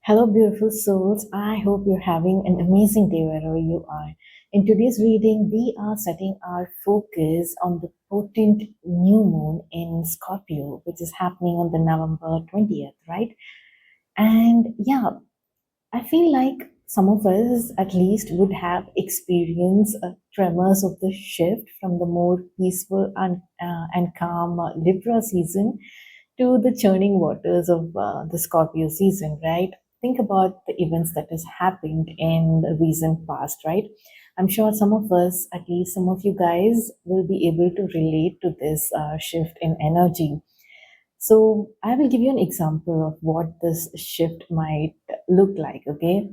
Hello, beautiful souls. I hope you're having an amazing day wherever you are. In today's reading, we are setting our focus on the potent new moon in Scorpio, which is happening on the November 20th, right? And yeah, I feel like some of us at least would have experienced tremors of the shift from the more peaceful and calm Libra season to the churning waters of the Scorpio season, right? Think about the events that has happened in the recent past, right? I'm sure some of us, at least some of you guys, will be able to relate to this shift in energy. So I will give you an example of what this shift might look like, okay?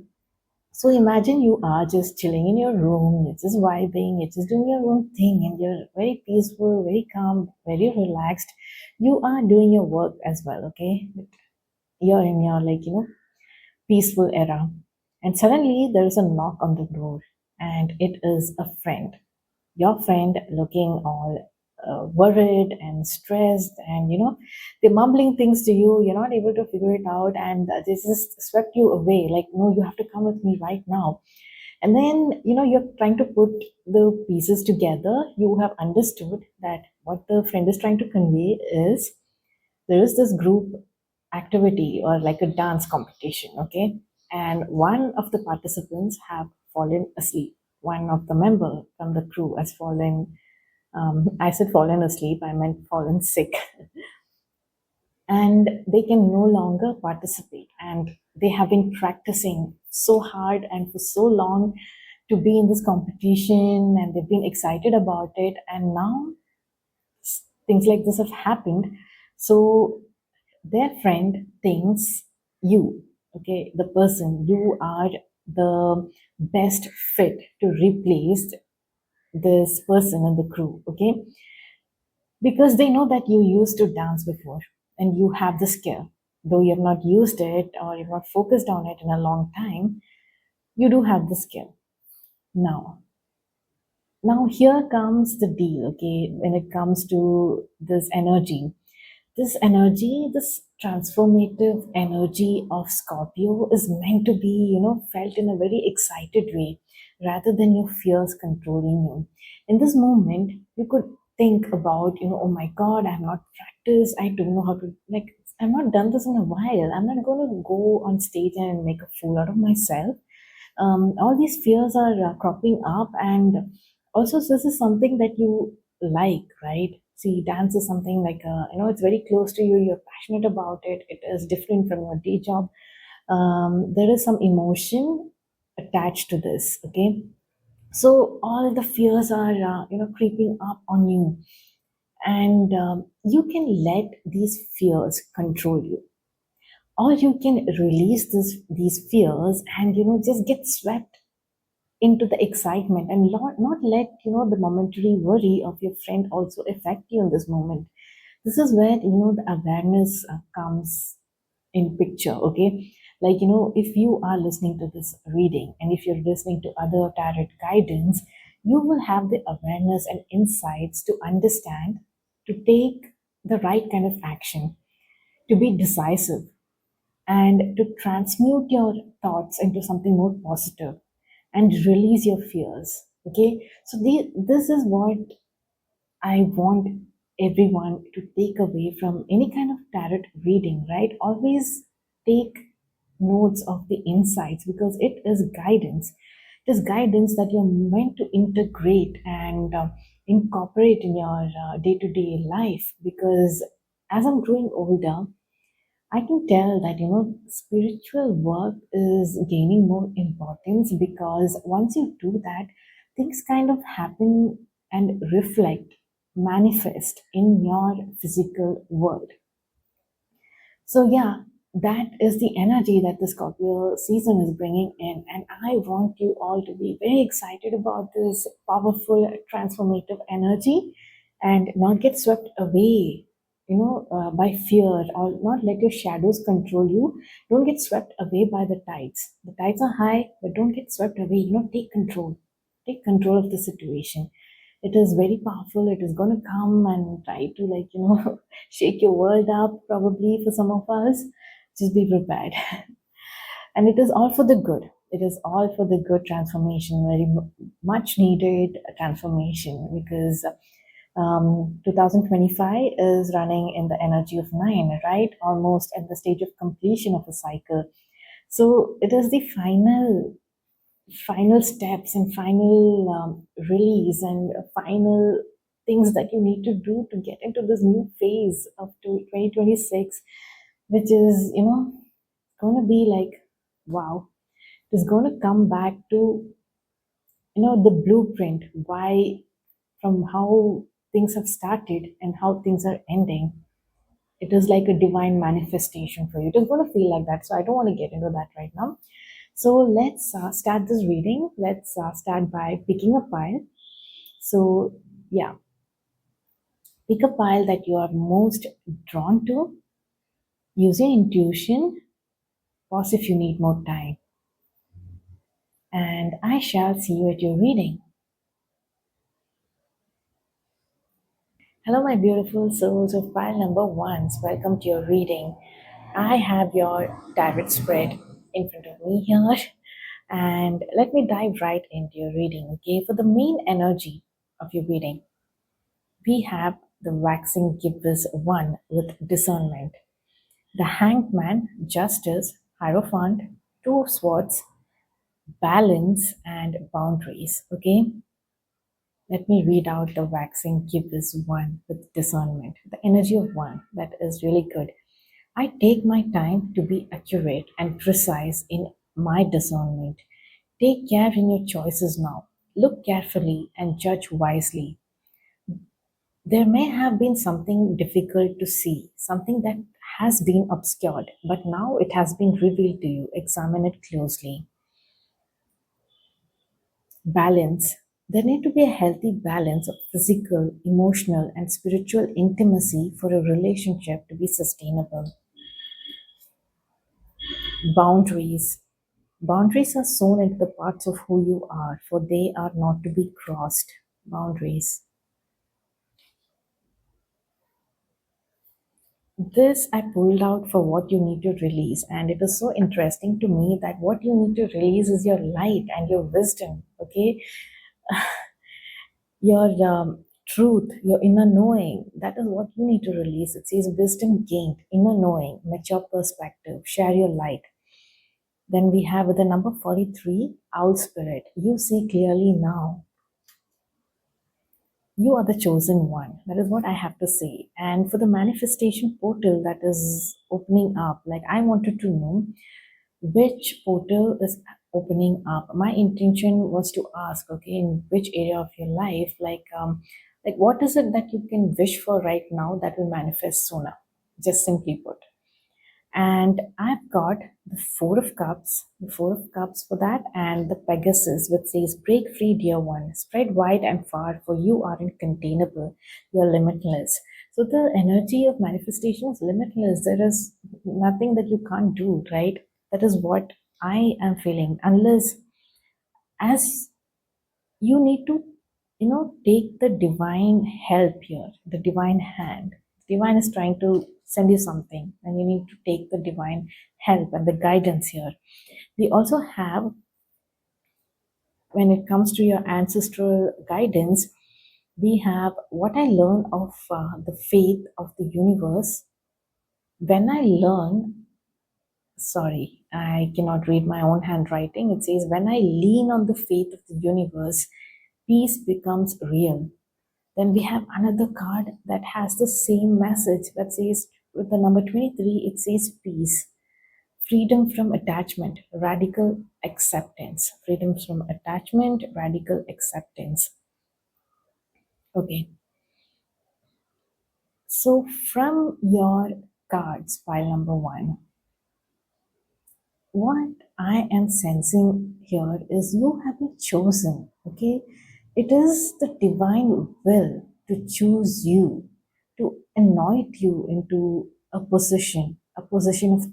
So imagine you are just chilling in your room, you're just vibing, you're just doing your own thing, and you're very peaceful, very calm, very relaxed. You are doing your work as well, okay? You're in your peaceful era. And suddenly there is a knock on the door, and it is a friend, your friend looking all worried and stressed, and they're mumbling things to you, you're not able to figure it out, and they just swept you away like, no, you have to come with me right now. And then you're trying to put the pieces together. You have understood that what the friend is trying to convey is there is this group activity or like a dance competition, okay? And one of the participants have fallen asleep. One of the member from the crew has fallen. I said fallen asleep. I meant fallen sick, and they can no longer participate. And they have been practicing so hard and for so long to be in this competition, and they've been excited about it. And now things like this have happened. So their friend thinks you, okay, the person, you are the best fit to replace this person in the crew, okay, because they know that you used to dance before and you have the skill. Though you have not used it or you've not focused on it in a long time, you do have the skill. Now here comes the deal, okay, when it comes to this energy. This energy, this transformative energy of Scorpio is meant to be, felt in a very excited way rather than your fears controlling you. In this moment, you could think about, oh my God, I have not practiced. I don't know how to, like, I've not done this in a while. I'm not going to go on stage and make a fool out of myself. All these fears are cropping up, and also this is something that you like, right? See, dance is something like it's very close to you, you're passionate about it, it is different from your day job. There is some emotion attached to this, okay? So all the fears are creeping up on you, and you can let these fears control you, or you can release these fears and just get swept into the excitement, and not let the momentary worry of your friend also affect you in this moment. This is where the awareness comes in picture, okay? Like, if you are listening to this reading and if you're listening to other tarot guidance, you will have the awareness and insights to understand, to take the right kind of action, to be decisive, and to transmute your thoughts into something more positive and release your fears. Okay, so this is what I want everyone to take away from any kind of tarot reading, right? Always take notes of the insights, because it is guidance. It is guidance that you're meant to integrate and incorporate in your day to day life. Because as I'm growing older, I can tell that spiritual work is gaining more importance, because once you do that, things kind of happen and reflect, manifest in your physical world. So yeah, that is the energy that the Scorpio season is bringing in, and I want you all to be very excited about this powerful transformative energy and not get swept away, by fear, or not let your shadows control you. Don't get swept away by the tides. The tides are high, but don't get swept away. Take control. Take control of the situation. It is very powerful. It is going to come and try to, shake your world up, probably for some of us. Just be prepared. And it is all for the good. It is all for the good transformation, very much needed transformation, because 2025 is running in the energy of 9, right? Almost at the stage of completion of a cycle. So it is the final steps and final release and final things that you need to do to get into this new phase of 2026, which is, going to be like, wow, it's going to come back to, the blueprint, why, from how things have started and how things are ending. It is like a divine manifestation for you. It is going to feel like that. So I don't want to get into that right now. So let's start this reading. Let's start by picking a pile. So, yeah, pick a pile that you are most drawn to. Use your intuition. Pause if you need more time. And I shall see you at your reading. Hello, my beautiful souls of pile number ones. Welcome to your reading. I have your tarot spread in front of me here. And let me dive right into your reading, okay? For the main energy of your reading, we have the waxing gibbous one with discernment, the hanged man, justice, hierophant, two swords, balance, and boundaries, okay? Let me read out the waxing gibbous one with discernment, the energy of one. That is really good. I take my time to be accurate and precise in my discernment. Take care in your choices now. Look carefully and judge wisely. There may have been something difficult to see, something that has been obscured, but now it has been revealed to you. Examine it closely. Balance. There need to be a healthy balance of physical, emotional, and spiritual intimacy for a relationship to be sustainable. Boundaries. Boundaries are sewn into the parts of who you are, for they are not to be crossed. Boundaries. This I pulled out for what you need to release, and it is so interesting to me that what you need to release is your light and your wisdom, okay? Your truth, your inner knowing. That is what you need to release. It says wisdom gained, inner knowing, mature perspective, share your light. Then we have with the number 43, owl spirit. You see clearly now. You are the chosen one. That is what I have to say. And for the manifestation portal that is opening up, like I wanted to know which portal is opening up. My intention was to ask, okay, in which area of your life, like what is it that you can wish for right now that will manifest sooner? Just simply put. And I've got the Four of Cups for that, and the Pegasus, which says, break free, dear one, spread wide and far, for you are incontainable, you are limitless. So the energy of manifestation is limitless. There is nothing that you can't do, right? That is what I am feeling. Unless, as you need to, take the divine help here, the divine hand. Divine is trying to send you something, and you need to take the divine help and the guidance here. We also have, when it comes to your ancestral guidance, we have what I learned of the faith of the universe. When I learn, sorry, I cannot read my own handwriting. It says, when I lean on the faith of the universe, peace becomes real. Then we have another card that has the same message that says, with the number 23, it says peace, freedom from attachment, radical acceptance. Freedom from attachment, radical acceptance. Okay. So from your cards, pile number one, what I am sensing here is you have been chosen, okay? It is the divine will to choose you, to anoint you into a position of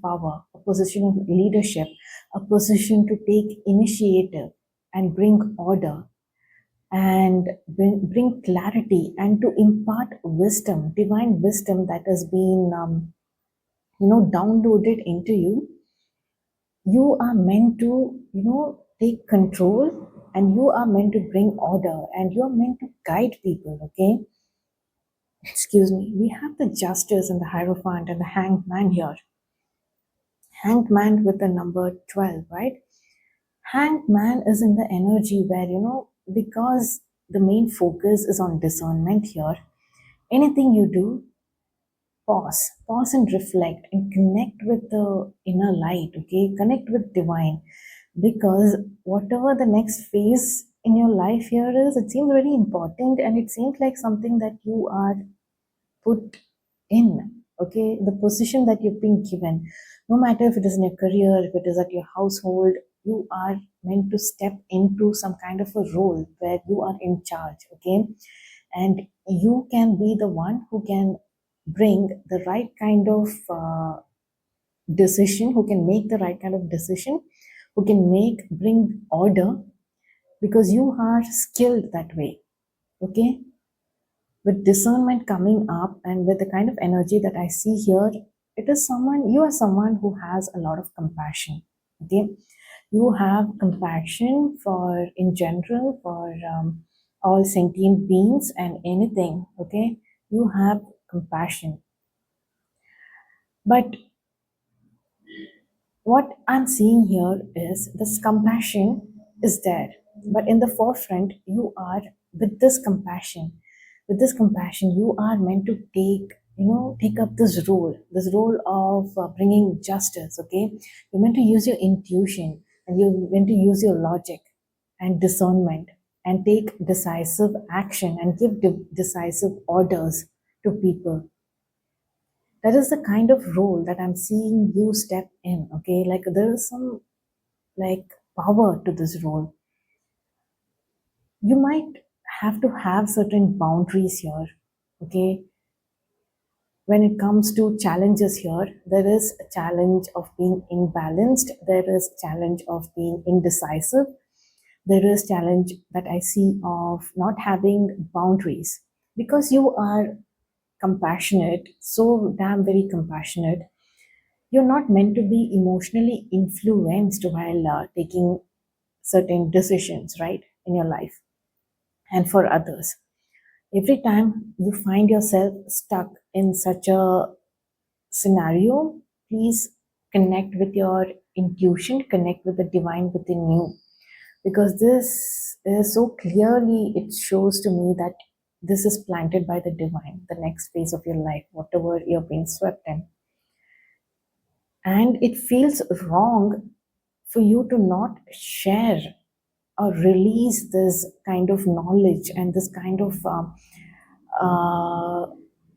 power, a position of leadership, a position to take initiative and bring order and bring clarity and to impart wisdom, divine wisdom that has been, downloaded into you. You are meant to, take control, and you are meant to bring order, and you are meant to guide people, okay? Excuse me. We have the justice and the hierophant and the hanged man here. Hanged man with the number 12, right? Hanged man is in the energy where, because the main focus is on discernment here, anything you do, pause and reflect and connect with the inner light, okay? Connect with divine, because whatever the next phase in your life here is, it seems very important, and it seems like something that you are put in, okay? The position that you've been given, no matter if it is in your career, if it is at your household, you are meant to step into some kind of a role where you are in charge, okay? And you can be the one who can bring the right kind of decision, who can make the right kind of decision, who can bring order, because you are skilled that way, okay? With discernment coming up and with the kind of energy that I see here, you are someone who has a lot of compassion, okay? You have compassion for, in general, for all sentient beings and anything, okay? You have compassion. But what I'm seeing here is this compassion is there, but in the forefront, you are with this compassion. With this compassion, you are meant to take up this role of bringing justice. Okay, you're meant to use your intuition, and you're meant to use your logic and discernment, and take decisive action and give decisive orders to people. That is the kind of role that I'm seeing you step in, okay? Like there is some like power to this role. You might have to have certain boundaries here, okay? When it comes to challenges here, there is a challenge of being imbalanced, there is challenge of being indecisive, there is challenge that I see of not having boundaries, because you are compassionate, so damn very compassionate. You're not meant to be emotionally influenced while taking certain decisions, right, in your life and for others. Every time you find yourself stuck in such a scenario, please connect with your intuition, connect with the divine within you, because this is so clearly, it shows to me that this is planted by the divine, the next phase of your life, whatever you're being swept in. And it feels wrong for you to not share or release this kind of knowledge and this kind of uh,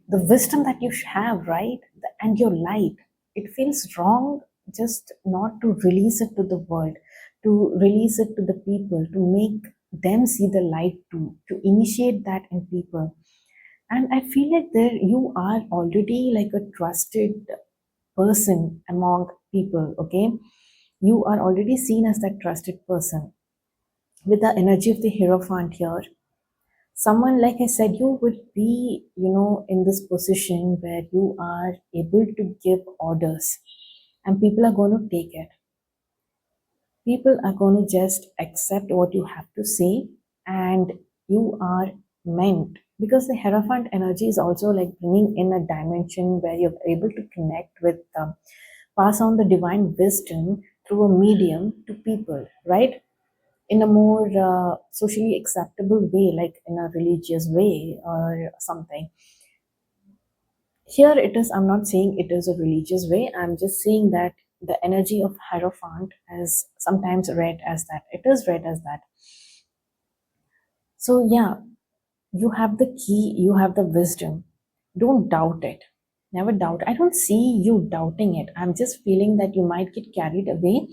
the wisdom that you have, right? And your light. It feels wrong just not to release it to the world, to release it to the people, to make them see the light too, to initiate that in people. And I feel like there you are already like a trusted person among people, okay? You are already seen as that trusted person with the energy of the hierophant here. Someone, like I said, you would be, in this position where you are able to give orders, and people are going to take it. People are going to just accept what you have to say, and you are meant, because the hierophant energy is also like bringing in a dimension where you're able to connect with, pass on the divine wisdom through a medium to people, right? In a more socially acceptable way, like in a religious way or something. Here it is, I'm not saying it is a religious way, I'm just saying that the energy of Hierophant is sometimes read as that. It is read as that. So, yeah, you have the key, you have the wisdom. Don't doubt it. Never doubt. I don't see you doubting it. I'm just feeling that you might get carried away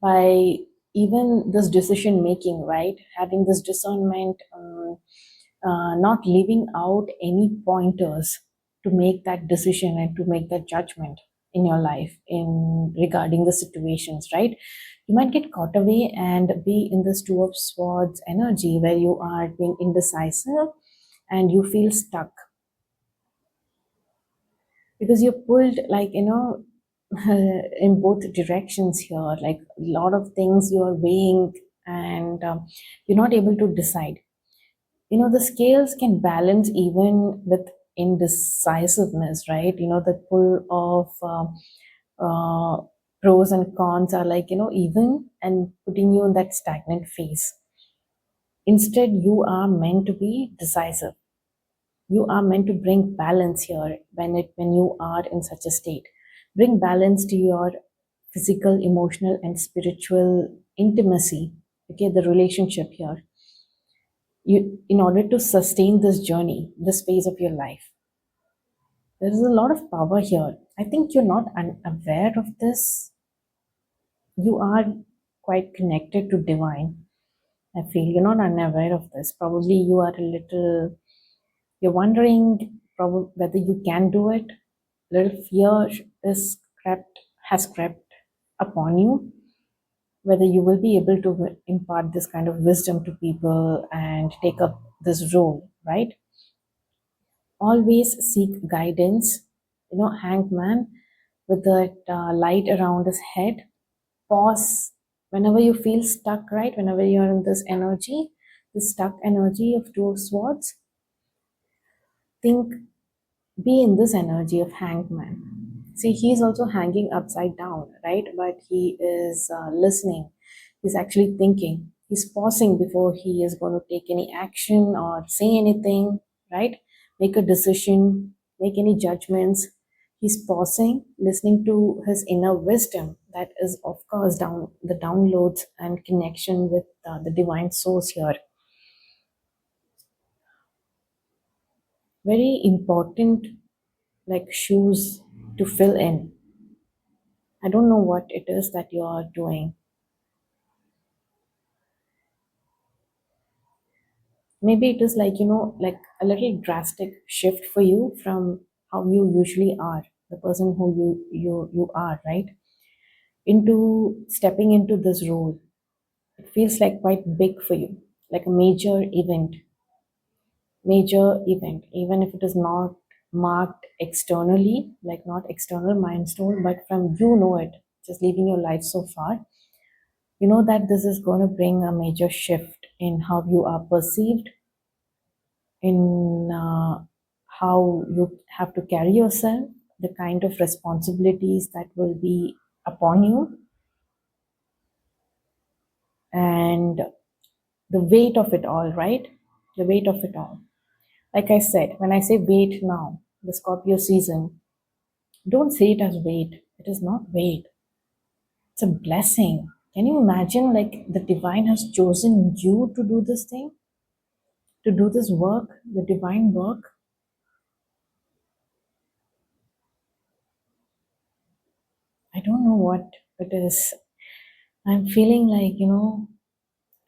by even this decision making, right? Having this discernment, not leaving out any pointers to make that decision and to make that judgment in your life in regarding the situations, right? You might get caught away and be in this two of swords energy where you are being indecisive and you feel stuck because you're pulled, like, in both directions here. Like a lot of things you are weighing, and you're not able to decide. The scales can balance even with indecisiveness, right? The pull of pros and cons are like, even, and putting you in that stagnant phase. Instead, you are meant to be decisive. You are meant to bring balance here when you are in such a state. Bring balance to your physical, emotional, and spiritual intimacy. Okay, the relationship here. In order to sustain this journey, this phase of your life, there is a lot of power here. I think you're not unaware of this. You are quite connected to divine. I feel you're not unaware of this. Probably you are a little, you're wondering probably whether you can do it. Little fear has crept upon you, whether you will be able to impart this kind of wisdom to people and take up this role, right? Always seek guidance. Hanged man with that light around his head. Pause whenever you feel stuck, right? Whenever you're in this energy, this stuck energy of two of swords, think, be in this energy of hanged man. See, he's also hanging upside down, right? But he is listening. He's actually thinking. He's pausing before he is going to take any action or say anything, right? Make a decision, make any judgments. He's pausing, listening to his inner wisdom. That is, of course, down the downloads and connection with the divine source here. Very important, like shoes to fill in. I don't know what it is that you are doing. Maybe it is like, like a little drastic shift for you from how you usually are, the person who you are, right? Into stepping into this role. It feels like quite big for you, like a major event, even if it is not marked externally, like not external milestone, but from it, just living your life so far, you know that this is going to bring a major shift in how you are perceived, in how you have to carry yourself, the kind of responsibilities that will be upon you, and the weight of it all, right? The weight of it all. Like I said, when I say weight now, the Scorpio season, don't say it as weight. It is not weight, it's a blessing. Can you imagine, like, the divine has chosen you to do this thing, to do this work, the divine work? I don't know what it is. I'm feeling like,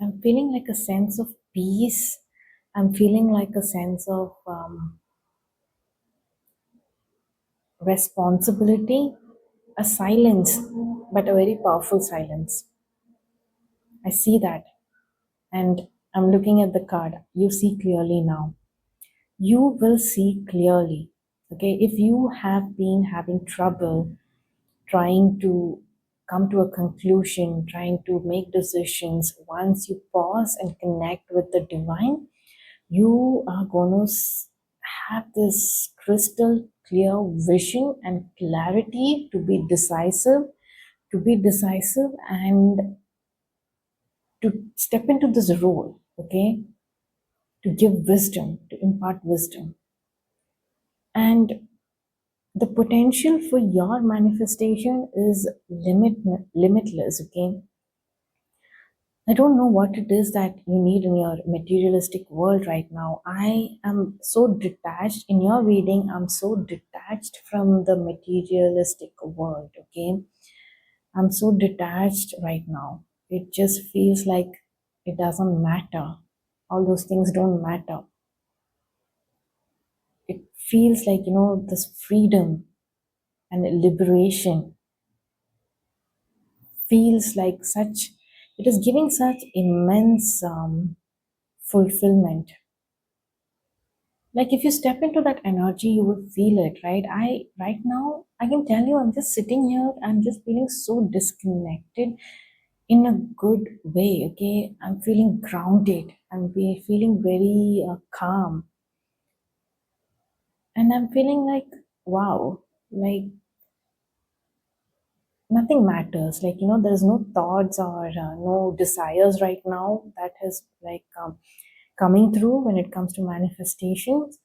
I'm feeling like a sense of peace. I'm feeling like a sense of responsibility, a silence, but a very powerful silence. I see that. And I'm looking at the card. You see clearly now. You will see clearly. Okay, if you have been having trouble trying to come to a conclusion, trying to make decisions, once you pause and connect with the divine, you are going to have this crystal clear vision and clarity to be decisive and to step into this role, okay, to give wisdom, to impart wisdom. And the potential for your manifestation is limitless, okay? I don't know what it is that you need in your materialistic world right now. I am so detached in your reading. I'm so detached from the materialistic world, okay? I'm so detached right now. It just feels like it doesn't matter. All those things don't matter. It feels like, this freedom and liberation feels like such, it is giving such immense fulfillment. Like if you step into that energy, you will feel it, right? I right now I can tell you, I'm just sitting here, I'm just feeling so disconnected in a good way. Okay, I'm feeling grounded, feeling very calm, and I'm feeling like, wow, like nothing matters. Like, there's no thoughts or no desires right now that is like coming through when it comes to manifestations.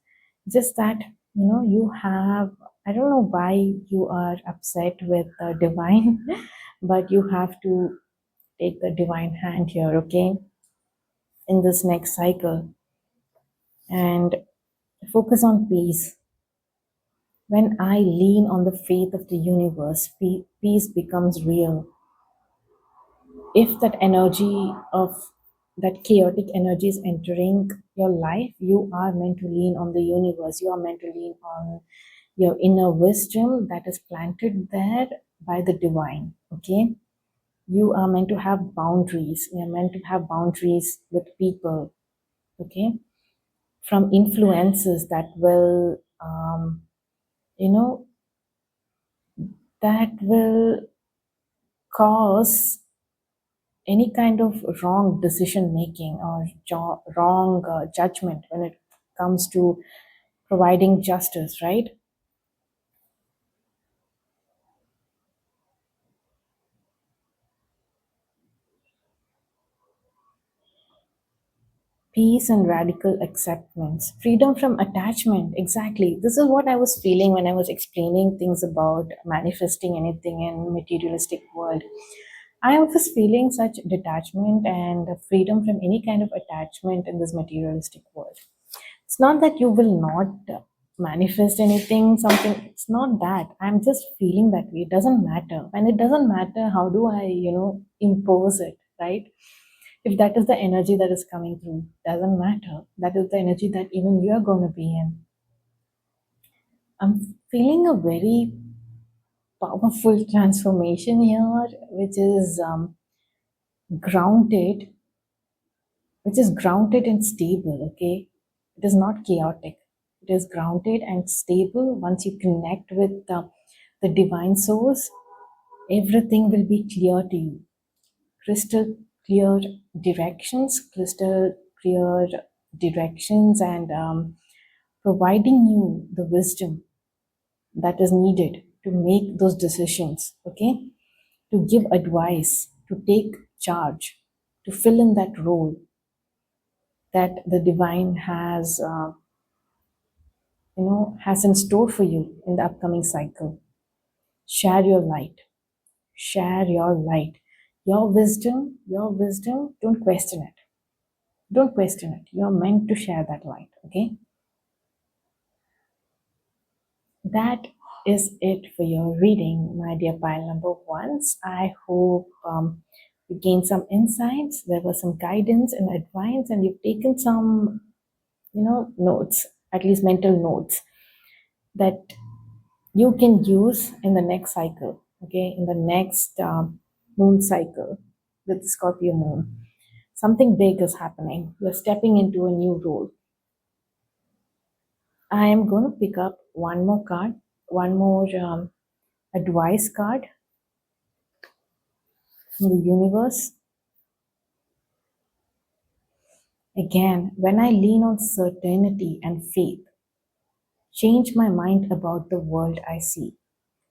Just that, you have, I don't know why you are upset with the divine, but you have to take the divine hand here, okay, in this next cycle, and focus on peace. When I lean on the faith of the universe, peace becomes real. If that energy of that chaotic energy is entering your life, you are meant to lean on the universe. You are meant to lean on your inner wisdom that is planted there by the divine. Okay. You are meant to have boundaries. You are meant to have boundaries with people. Okay. From influences that will, you know, that will cause any kind of wrong decision making or wrong judgment when it comes to providing justice, right? Peace and radical acceptance, freedom from attachment. Exactly. This is what I was feeling when I was explaining things about manifesting anything in materialistic world. I was feeling such detachment and freedom from any kind of attachment in this materialistic world. It's not that you will not manifest anything, something. It's not that. I'm just feeling that way. It doesn't matter. And it doesn't matter how do I, impose it, right? If that is the energy that is coming through, doesn't matter. That is the energy that even you're going to be in. I'm feeling a very powerful transformation here, which is grounded, which is grounded and stable, okay? It is not chaotic. It is grounded and stable. Once you connect with the divine source, everything will be clear to you. Crystal clear directions, crystal clear directions, and providing you the wisdom that is needed to make those decisions, okay? To give advice, to take charge, to fill in that role that the divine has in store for you in the upcoming cycle. Share your light. Share your light. Your wisdom, don't question it. Don't question it. You're meant to share that light, okay? That is it for your reading, my dear pile number ones. I hope you gained some insights. There was some guidance and advice, and you've taken some, notes, at least mental notes that you can use in the next cycle, okay, in the next moon cycle with the Scorpio moon. Something big is happening. You're stepping into a new role. I am going to pick up one more card, one more advice card from the universe. Again, when I lean on certainty and faith, change my mind about the world I see.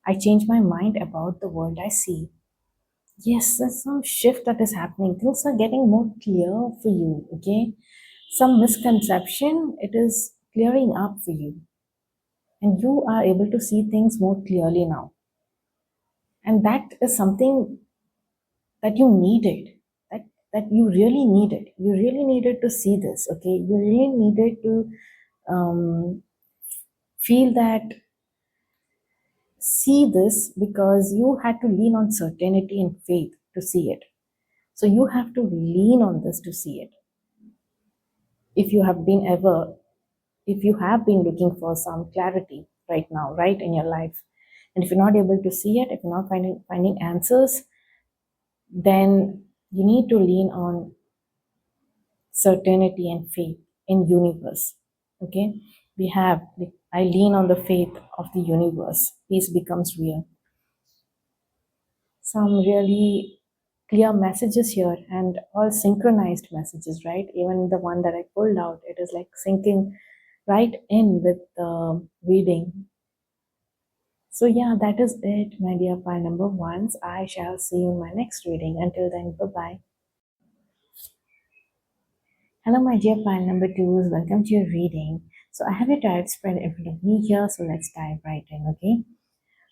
I change my mind about the world I see. Yes, there's some shift that is happening. Things are getting more clear for you, okay? Some misconception, it is clearing up for you. And you are able to see things more clearly now. And that is something that you needed, that you really needed. You really needed to see this, okay? You really needed to feel that, see this, because you had to lean on certainty and faith to see it. So you have to lean on this to see it. If you have been ever, if you have been looking for some clarity right now, right, in your life, and if you're not able to see it, if you're not finding answers, then you need to lean on certainty and faith in universe, okay? We have, like, I lean on the faith of the universe. Peace becomes real. Some really clear messages here and all synchronized messages, right? Even the one that I pulled out, it is like syncing right in with the reading. So, yeah, that is it, my dear pile number ones. I shall see you in my next reading. Until then, bye bye. Hello, my dear pile number twos. Welcome to your reading. So, I have your tarot spread in front of me here. So, let's dive right in, okay?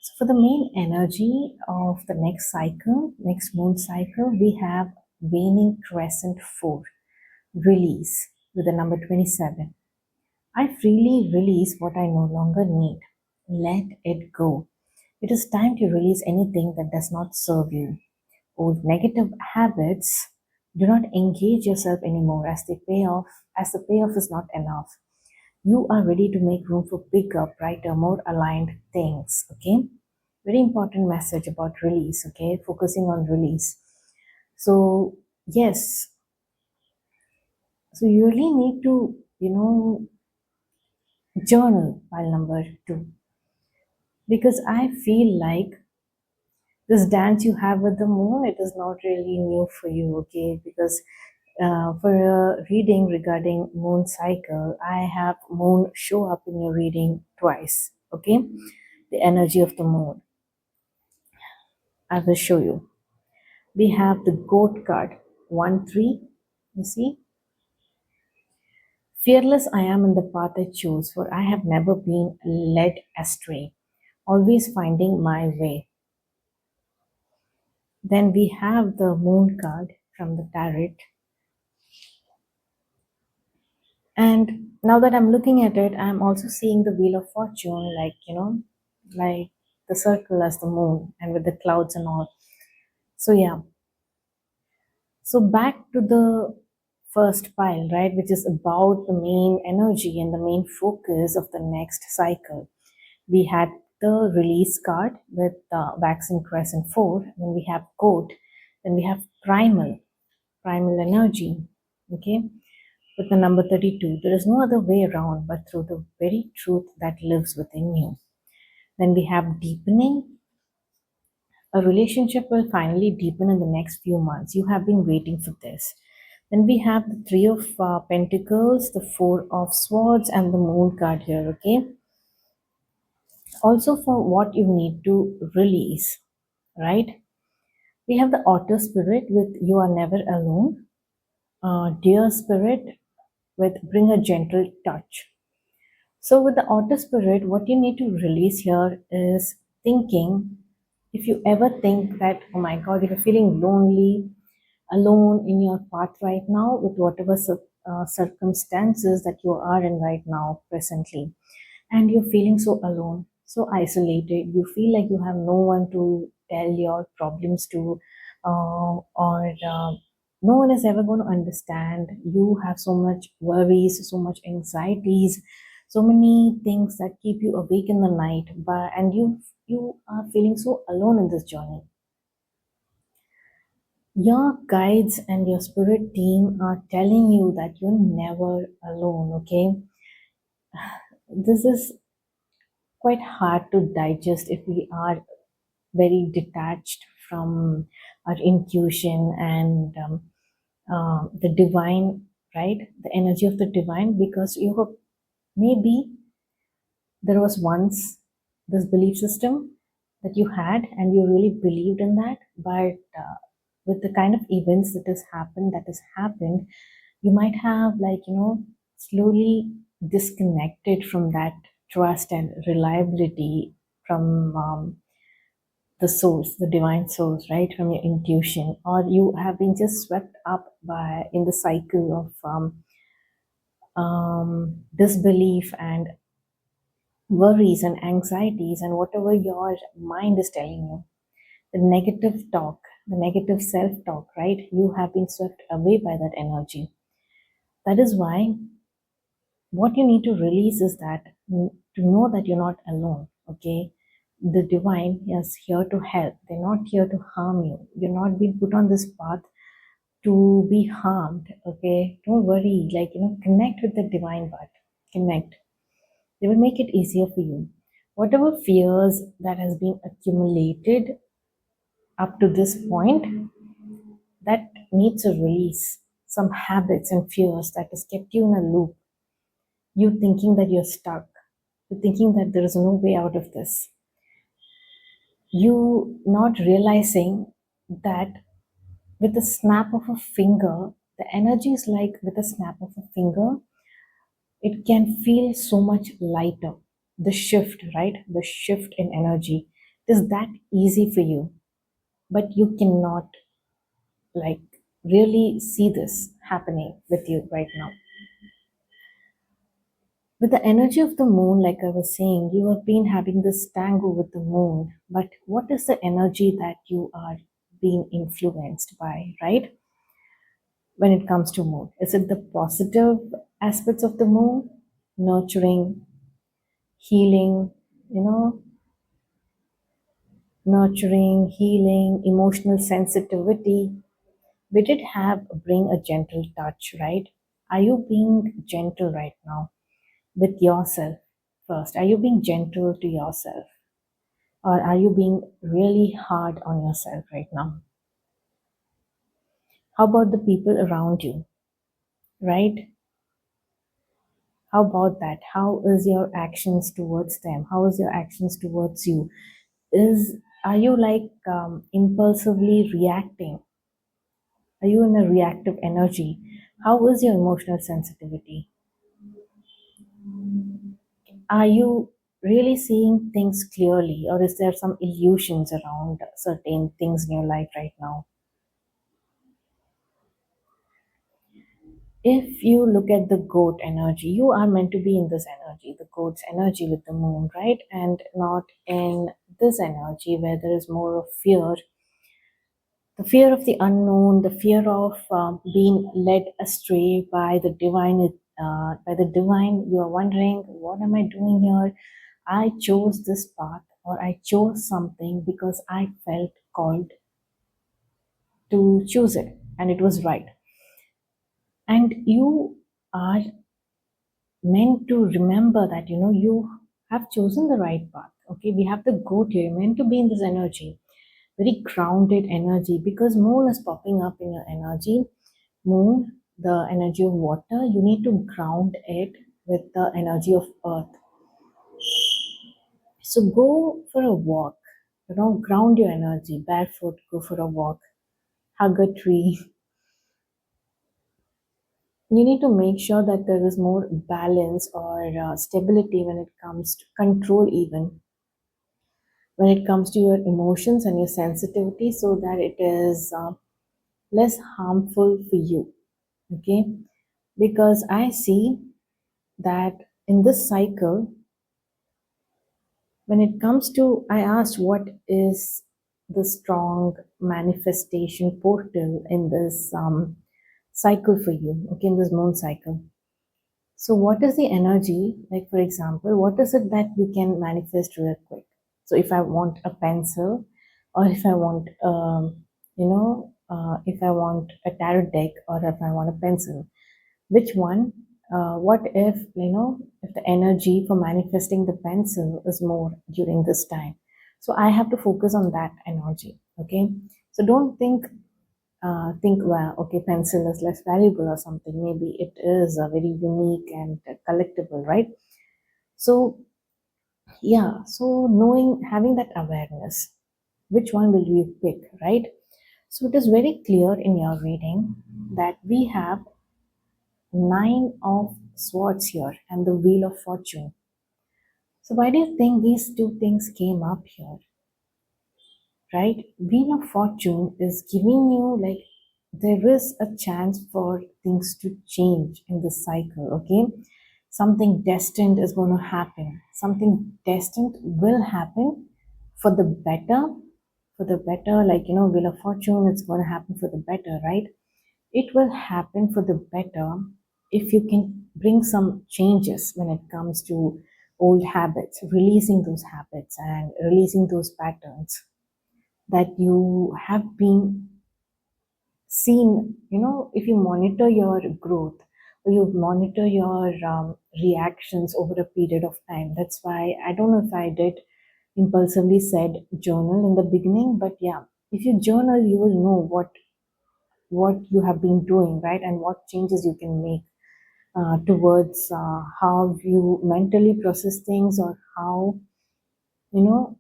So, for the main energy of the next cycle, next moon cycle, we have waning crescent 4, release with the number 27. I freely release what I no longer need. Let it go. It is time to release anything that does not serve you. Old negative habits, do not engage yourself anymore as the payoff is not enough. You are ready to make room for bigger, brighter, more aligned things. Okay? Very important message about release. Okay? Focusing on release. So, yes. So, you really need to, journal file number 2. Because I feel like this dance you have with the moon, it is not really new for you, okay? Because for a reading regarding moon cycle, I have moon show up in your reading twice, okay? The energy of the moon. I will show you. We have the goat card, 1 3. You see? Fearless I am in the path I choose, for I have never been led astray, always finding my way. Then we have the moon card from the tarot. And now that I'm looking at it, I'm also seeing the wheel of fortune, like, like the circle as the moon and with the clouds and all. So, yeah. So, back to the first pile, right, which is about the main energy and the main focus of the next cycle. We had the release card with waxing crescent 4, then we have goat, then we have primal energy, okay, with the number 32. There is no other way around but through the very truth that lives within you. Then we have deepening. A relationship will finally deepen in the next few months. You have been waiting for this. Then we have the Three of Pentacles, the Four of Swords, and the Moon card here, okay? Also, for what you need to release, right? We have the Otter Spirit with You Are Never Alone, Dear Spirit with Bring a Gentle Touch. So, with the Otter Spirit, what you need to release here is thinking. If you ever think that, oh my God, if you're feeling lonely, alone in your path right now, with whatever circumstances that you are in right now, presently, and you're feeling so alone, so isolated, you feel like you have no one to tell your problems to, or no one is ever going to understand. You have so much worries, so much anxieties, so many things that keep you awake in the night, but and you are feeling so alone in this journey. Your guides and your spirit team are telling you that you're never alone, okay? This is quite hard to digest if we are very detached from our intuition and the divine, right? The energy of the divine, because you have maybe there was once this belief system that you had and you really believed in that, but with the kind of events that has happened, you might have, like, slowly disconnected from that trust and reliability from the source, the divine source, right, from your intuition, or you have been just swept up by in the cycle of disbelief and worries and anxieties and whatever your mind is telling you, the negative talk, the negative self talk, right? You have been swept away by that energy. That is why what you need to release is that to know that you're not alone, okay? The divine is here to help, they're not here to harm you. You're not being put on this path to be harmed, okay? Don't worry, like, connect with the divine path, connect. They will make it easier for you. Whatever fears that has been accumulated up to this point, that needs a release. Some habits and fears that has kept you in a loop. You thinking that you're stuck. You thinking that there is no way out of this. You not realizing that with the snap of a finger, the energy is like with a snap of a finger, it can feel so much lighter. The shift, right? The shift in energy. It is that easy for you, but you cannot like really see this happening with you right now. With the energy of the moon, like I was saying, you have been having this tango with the moon, but what is the energy that you are being influenced by, right? When it comes to moon, is it the positive aspects of the moon, nurturing, healing, you know, nurturing, healing, emotional sensitivity? We did have bring a gentle touch, right? Are you being gentle right now with yourself first? Are you being gentle to yourself? Or are you being really hard on yourself right now? How about the people around you, right? How about that? How is your actions towards them? How is your actions towards you? Is Are you like impulsively reacting? Are you in a reactive energy? How is your emotional sensitivity? Are you really seeing things clearly, or is there some illusions around certain things in your life right now? If you look at the goat energy, you are meant to be in this energy, the goat's energy with the moon, right? And not in this energy where there is more of fear, the fear of the unknown, the fear of being led astray by the divine. By the divine, you are wondering, what am I doing here? I chose this path, or I chose something because I felt called to choose it, and it was right. And you are meant to remember that you have chosen the right path. Okay, we have the goat here. You're meant to be in this energy, very grounded energy, because moon is popping up in your energy. Moon, the energy of water, you need to ground it with the energy of earth. So go for a walk, ground your energy barefoot, go for a walk, hug a tree. You need to make sure that there is more balance or stability when it comes to control, even when it comes to your emotions and your sensitivity, so that it is less harmful for you. Okay, because I see that in this cycle, when it comes to, I asked what is the strong manifestation portal in this cycle for you, okay, in this moon cycle. So what is the energy, like for example, what is it that you can manifest real quick? So if I want a pencil, or if I want if I want a tarot deck, or if I want a pencil, which one? What if if the energy for manifesting the pencil is more during this time? So I have to focus on that energy. Okay, so don't think, well, okay, pencil is less valuable or something. Maybe it is a very unique and collectible, right? So yeah, so knowing, having that awareness, which one will you pick, right? So it is very clear in your reading that we have nine of swords here and the wheel of fortune. So why do you think these two things came up here? Right? Wheel of fortune is giving you like there is a chance for things to change in this cycle, okay? Something destined is going to happen. Something destined will happen for the better, like wheel of fortune, it's going to happen for the better, right? It will happen for the better if you can bring some changes when it comes to old habits, releasing those habits and releasing those patterns that you have been seen. If you monitor your growth, you monitor your reactions over a period of time. That's why I don't know if I did impulsively said journal in the beginning, but yeah, if you journal, you will know what you have been doing, right, and what changes you can make towards how you mentally process things, or how you know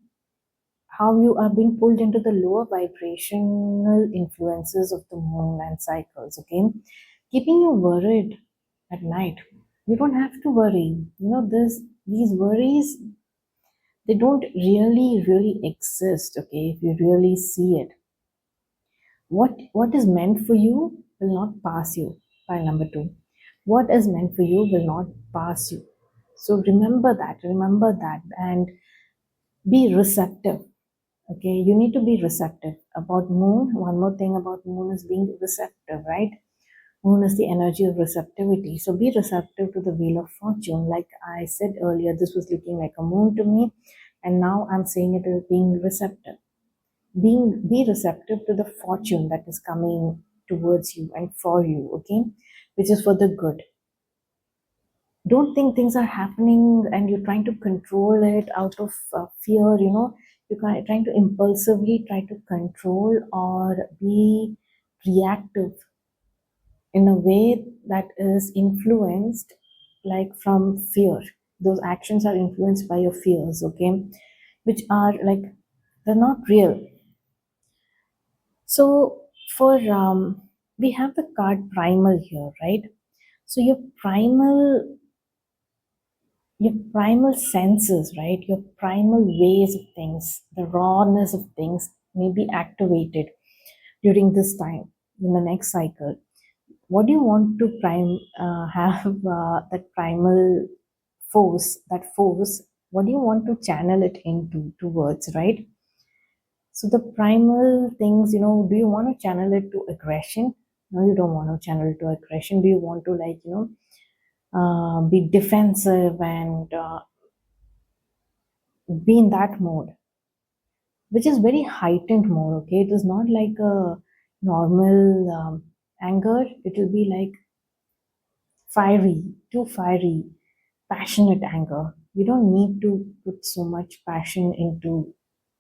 how you are being pulled into the lower vibrational influences of the moon and cycles. Okay, keeping you worried at night. You don't have to worry. This these worries, they don't really exist. Okay, if you really see it, what is meant for you will not pass you. File number 2. What is meant for you will not pass you. So remember that, and be receptive. Okay, you need to be receptive about moon. One more thing about moon is being receptive, right? Moon is the energy of receptivity. So be receptive to the wheel of fortune. Like I said earlier, this was looking like a moon to me, and now I'm saying it as being receptive. Be receptive to the fortune that is coming towards you and for you, okay? Which is for the good. Don't think things are happening and you're trying to control it out of fear. You're trying to impulsively try to control or be reactive in a way that is influenced like from fear. Those actions are influenced by your fears, okay, which are like, they're not real. So for we have the card primal here, right? So your primal senses, right? Your primal ways of things, the rawness of things may be activated during this time in the next cycle. What do you want to have that primal force, that force? What do you want to channel it into towards, right? So the primal things, do you want to channel it to aggression? No, you don't want to channel it to aggression. Do you want to, like, be defensive and be in that mode, which is very heightened mode, okay? It is not like a normal anger. It will be like fiery, too fiery, passionate anger. You don't need to put so much passion into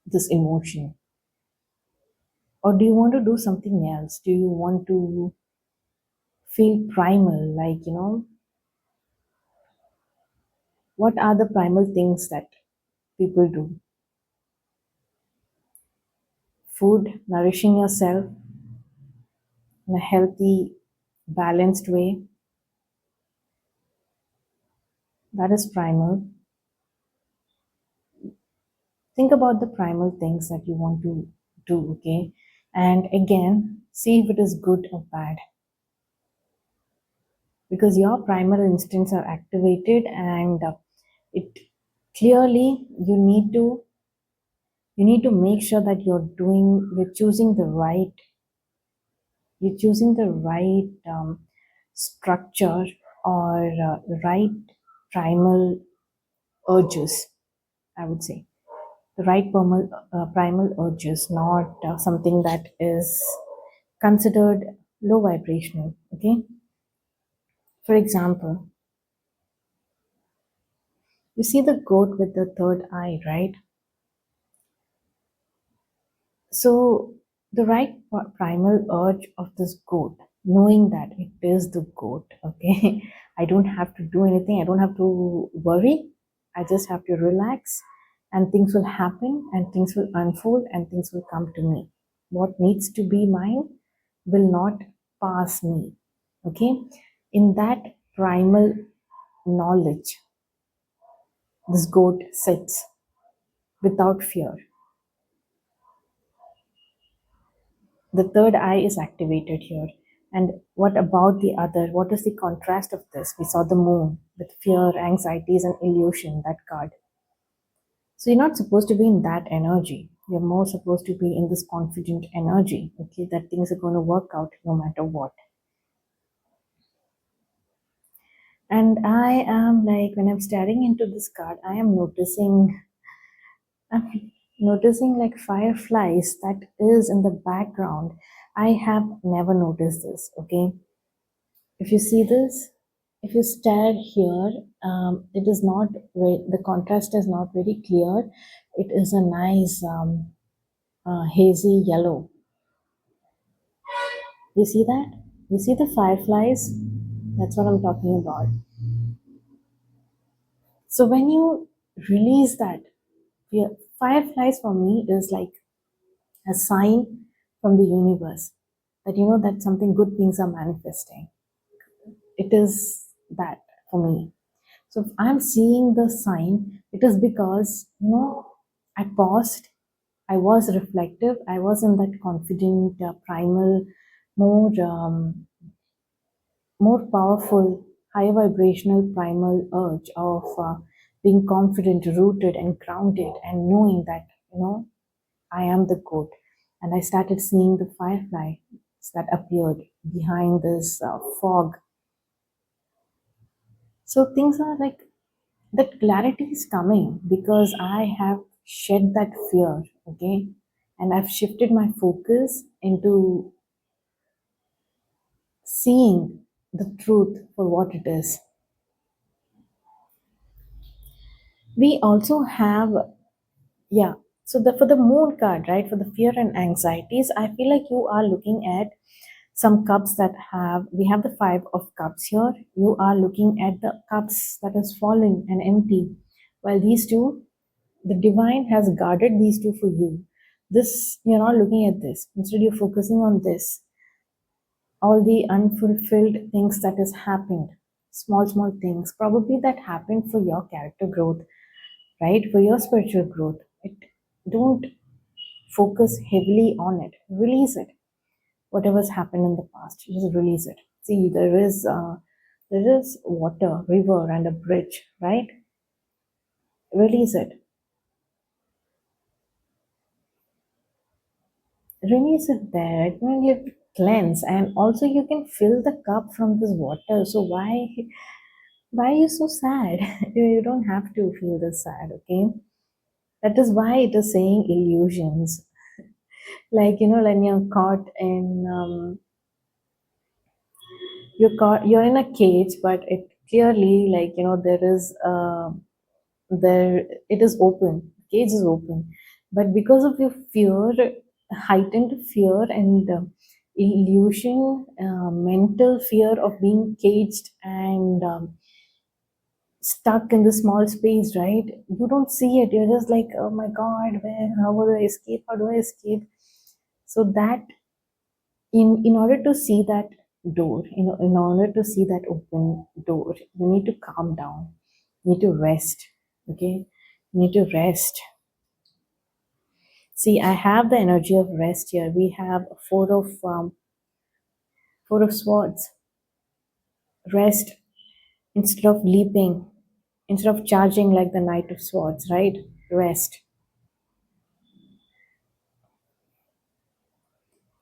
this emotion. Or do you want to do something else? Do you want to feel primal, like, what are the primal things that people do? Food, nourishing yourself in a healthy, balanced way, that is primal. Think about the primal things that you want to do, okay, and again see if it is good or bad, because your primal instincts are activated, and it clearly you need to make sure that you're choosing the right structure, or right primal urges, I would say. The right primal urges, not something that is considered low vibrational, okay? For example, you see the goat with the third eye, right? So the right primal urge of this goat, knowing that it is the goat, okay? I don't have to do anything, I don't have to worry, I just have to relax, and things will happen, and things will unfold, and things will come to me. What needs to be mine will not pass me, okay? In that primal knowledge, this goat sits without fear. The third eye is activated here. And what about the other? What is the contrast of this? We saw the moon with fear, anxieties, and illusion, that card. So you're not supposed to be in that energy. You're more supposed to be in this confident energy, okay, that things are going to work out no matter what. And I am like, when I'm staring into this card, I'm noticing like fireflies that is in the background. I have never noticed this, okay? If you see this, if you stare here, it is not very, the contrast is not very clear. It is a nice hazy yellow. You see that? You see the fireflies? That's what I'm talking about. So when you release that, yeah, fireflies for me is like a sign from the universe that you know that something good things are manifesting. It is that for me. So if I'm seeing the sign, it is because you know I paused, I was reflective, I was in that confident, primal, more more powerful, high vibrational primal urge of being confident, rooted, and grounded, and knowing that you know I am the goat. And I started seeing the firefly that appeared behind this fog. So things are like that clarity is coming because I have shed that fear, okay? And I've shifted my focus into seeing the truth for what it is. We also have, yeah, so the for the moon card, right? For the fear and anxieties, I feel like you are looking at some cups that have we have the five of cups here. You are looking at the cups that is fallen and empty, while these two, the divine has guarded these two for you. This, you're not looking at this. Instead, you're focusing on this. All the unfulfilled things that has happened. Small things. Probably that happened for your character growth, right? For your spiritual growth. It don't focus heavily on it. Release it. Whatever's happened in the past, just release it. See, there is water, river, and a bridge, right? Release it. Release it there. It will get cleanse, and also you can fill the cup from this water. So why are you so sad? You don't have to feel this sad, okay? That is why it is saying illusions. Like you know, when you're caught in you're in a cage, but it clearly like you know there is there it is open, cage is open, but because of your fear, heightened fear and illusion, mental fear of being caged and stuck in the small space, right? You don't see it, you're just like, oh my god, where, how do I escape, how do I escape? So that in order to see that door, you know, in order to see that open door, you need to calm down, you need to rest, okay? You need to rest. See, I have the energy of rest here. We have four of swords. Rest instead of leaping, instead of charging like the knight of swords, right? Rest.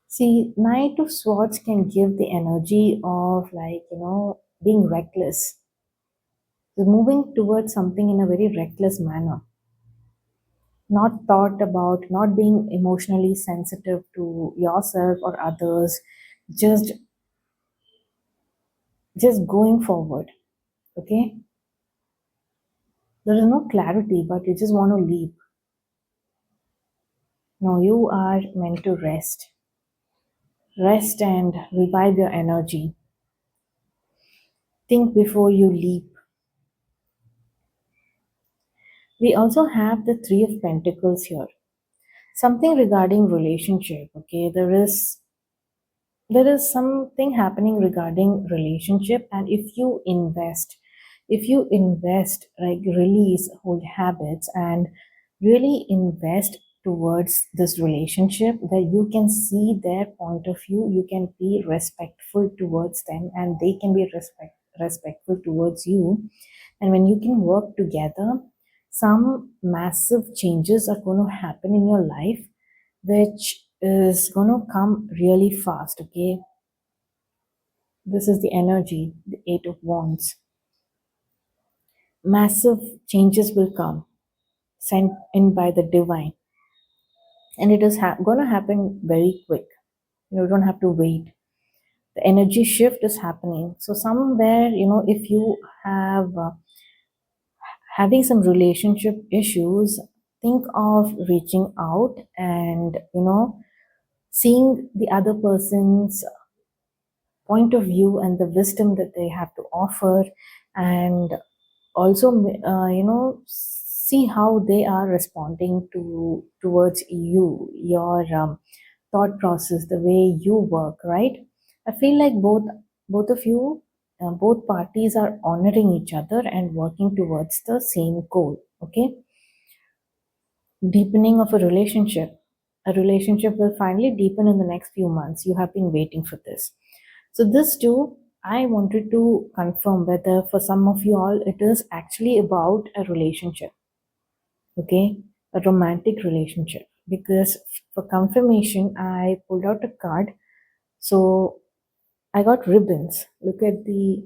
See, knight of swords can give the energy of like you know being reckless, moving towards something in a very reckless manner, not thought about, not being emotionally sensitive to yourself or others, just just going forward. Okay, there is no clarity, but you just want to leap. No, you are meant to rest. Rest and revive your energy. Think before you leap. We also have the Three of Pentacles here. Something regarding relationship. Okay, there is something happening regarding relationship, and if you invest, like release old habits and really invest towards this relationship, that you can see their point of view, you can be respectful towards them and they can be respectful towards you, and when you can work together, some massive changes are going to happen in your life, which is going to come really fast. Okay, this is the energy, the Eight of Wands. Massive changes will come, sent in by the divine, and it is going to happen very quick. You don't have to wait. The energy shift is happening. So somewhere, if you have having some relationship issues, think of reaching out and seeing the other person's point of view and the wisdom that they have to offer, and also see how they are responding towards your thought process, the way you work, right? I feel like both of you, both parties are honoring each other and working towards the same goal. Okay, deepening of a relationship will finally deepen in the next few months. You have been waiting for this. So this too, I wanted to confirm whether for some of you all it is actually about a relationship. Okay, a romantic relationship, because for confirmation I pulled out a card. So I got ribbons. Look at the,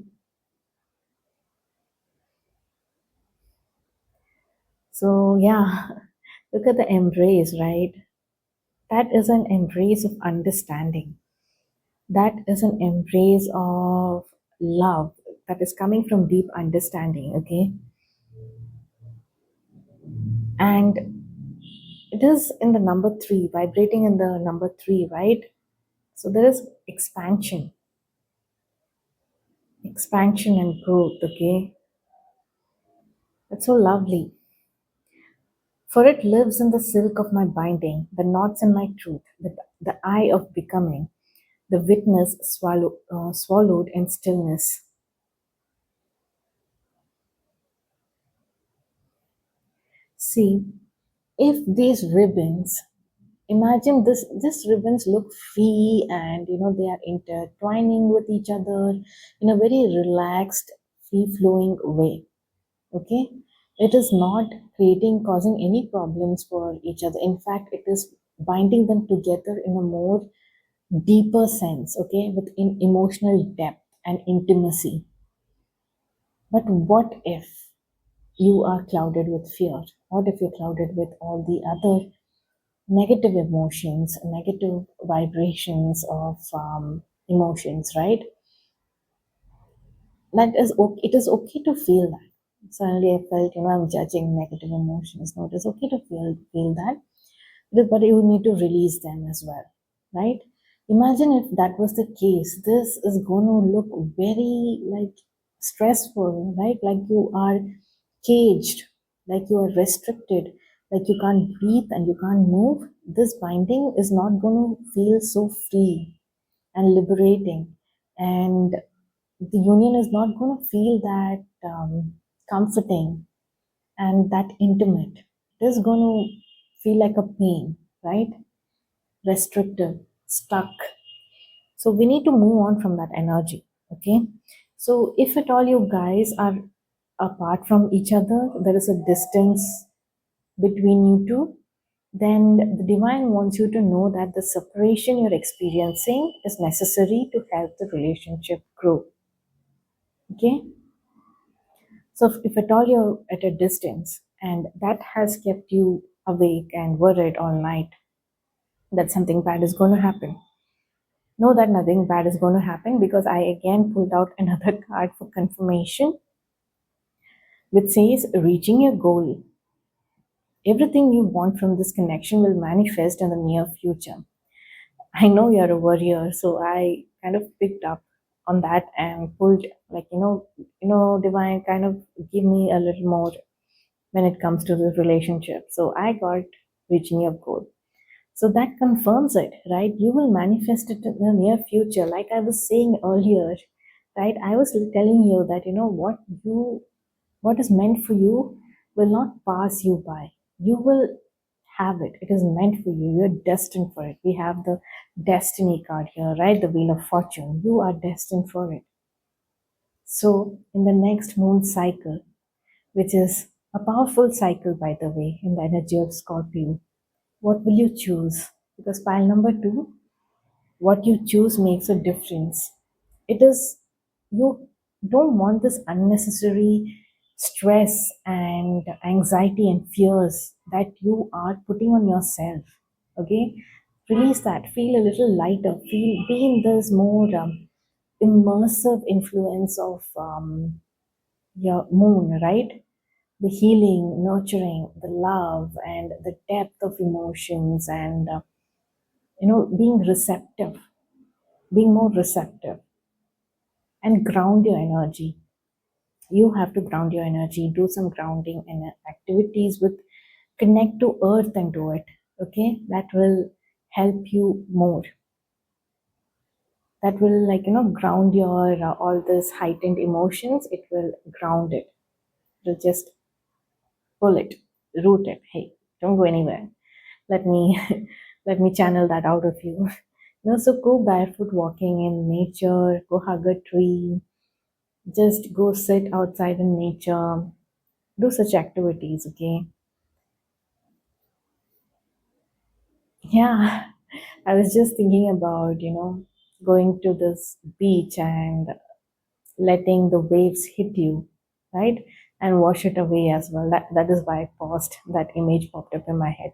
so yeah, look at the embrace, right? That is an embrace of understanding. That is an embrace of love that is coming from deep understanding. Okay, and it is in the number 3, vibrating in the number 3, right? So there is expansion and growth. Okay, that's so lovely. For it lives in the silk of my binding, the knots in my truth, the eye of becoming, the witness swallowed in stillness. See, if these ribbons, imagine these ribbons look free, and they are intertwining with each other in a very relaxed, free flowing way. Okay, it is not causing any problems for each other. In fact, it is binding them together in a more deeper sense. Okay, with emotional depth and intimacy. But what if you are clouded with fear? What if you're clouded with all the other negative emotions, negative vibrations of emotions, right? That is okay. It is okay to feel that. Suddenly I felt, I'm judging negative emotions. No, it is okay to feel that, but you need to release them as well, right? Imagine if that was the case. This is going to look very like stressful, right? Like you are caged, like you are restricted, like you can't breathe and you can't move. This binding is not going to feel so free and liberating, and the union is not going to feel that comforting and that intimate. It is going to feel like a pain, right? Restrictive, stuck. So we need to move on from that energy. Okay. So if at all you guys are apart from each other, there is a distance between you two, then the divine wants you to know that the separation you're experiencing is necessary to help the relationship grow. Okay. So if at all you're at a distance and that has kept you awake and worried all night that something bad is going to happen, know that nothing bad is going to happen, because I again pulled out another card for confirmation, which says reaching your goal. Everything you want from this connection will manifest in the near future. I know you're a warrior, so I kind of picked up on that and pulled, like, divine kind of give me a little more when it comes to the relationship. So I got reaching your goal. So that confirms it, right? You will manifest it in the near future. Like I was saying earlier, right? I was telling you that what is meant for you will not pass you by. You will have it. It is meant for you. You're destined for it. We have the destiny card here, right? The wheel of fortune. You are destined for it. So in the next moon cycle, which is a powerful cycle, by the way, in the energy of Scorpio, what will you choose? Because pile number 2, what you choose makes a difference. It is, you don't want this unnecessary stress and anxiety and fears that you are putting on yourself. Okay, release that. Feel a little lighter. Be in this more immersive influence of your moon, right? The healing, nurturing, the love, and the depth of emotions, and being receptive, being more receptive, and ground your energy. You have to ground your energy, do some grounding and activities with connect to earth and do it. Okay, that will help you more. That will, like, ground your all this heightened emotions. It will ground it. It'll just pull it, root it. Hey, don't go anywhere. Let me let me channel that out of you. So go barefoot walking in nature, go hug a tree, just go sit outside in nature, do such activities. Okay. Yeah, I was just thinking about, going to this beach and letting the waves hit you, right? And wash it away as well. That is why I paused. That image popped up in my head.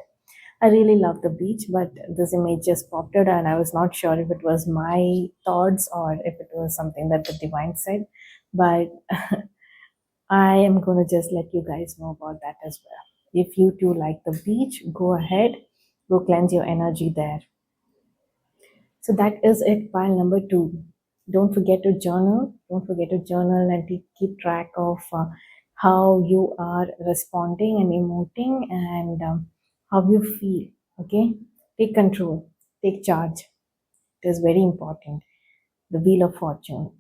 I really love the beach, but this image just popped out, and I was not sure if it was my thoughts or if it was something that the divine said. But I am going to just let you guys know about that as well. If you too like the beach, go ahead, go cleanse your energy there. So that is it, pile number two. Don't forget to journal. Don't forget to journal and keep track of how you are responding and emoting, and how you feel. Okay? Take control, take charge. It is very important. The wheel of fortune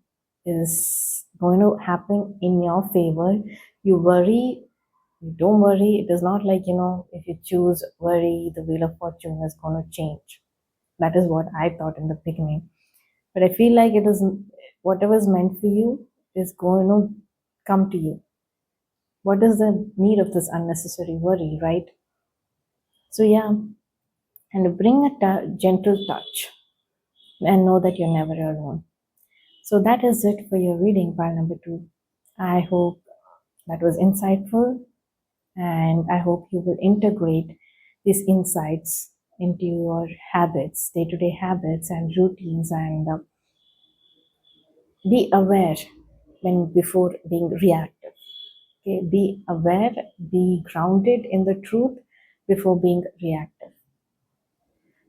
is going to happen in your favor. You worry, you don't worry. It is not like, if you choose worry, the wheel of fortune is going to change. That is what I thought in the beginning. But I feel like it is whatever is meant for you is going to come to you. What is the need of this unnecessary worry, right? So, yeah, and bring a gentle touch and know that you're never alone. So, that is it for your reading, pile number two. I hope that was insightful, and I hope you will integrate these insights into your habits, day to day habits, and routines, and be aware when before being reactive. Okay, be aware, be grounded in the truth before being reactive.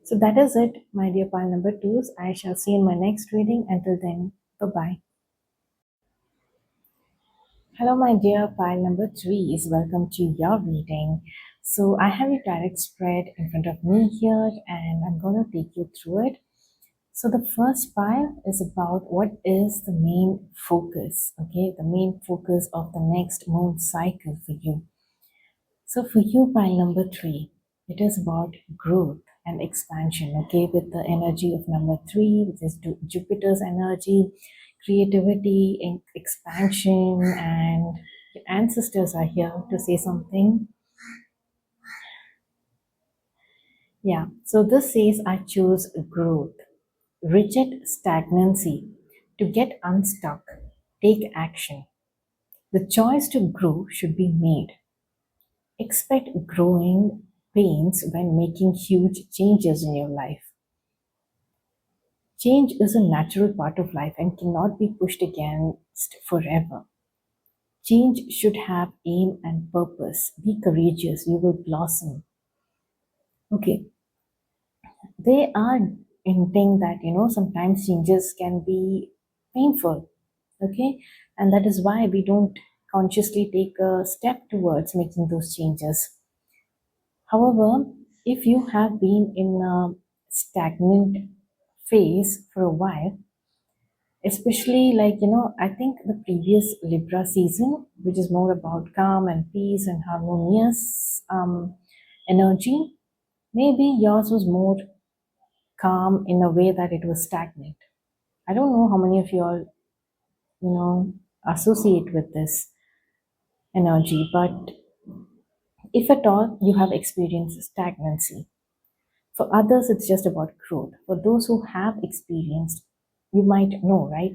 So that is it, my dear pile number twos. I shall see you in my next reading. Until then, bye bye. Hello, my dear pile number threes. Welcome to your reading. So I have a direct spread in front of me here, and I'm going to take you through it. So the first pile is about what is the main focus, okay? The main focus of the next moon cycle for you. So for you, pile number three, it is about growth and expansion, okay? With the energy of number three, which is Jupiter's energy, creativity, expansion, and your ancestors are here to say something. Yeah, so this says I choose growth. Reject stagnancy. To get unstuck, take action. The choice to grow should be made. Expect growing pains when making huge changes in your life. Change is a natural part of life and cannot be pushed against forever. Change should have aim and purpose. Be courageous, you will blossom. Okay, they are hinting that, sometimes changes can be painful. Okay, and that is why we don't consciously take a step towards making those changes. However, if you have been in a stagnant phase for a while, especially, like, I think the previous Libra season, which is more about calm and peace and harmonious energy, maybe yours was more calm in a way that it was stagnant. I don't know how many of you all, associate with this energy, but if at all you have experienced stagnancy. For others, it's just about growth. For those who have experienced, you might know, right?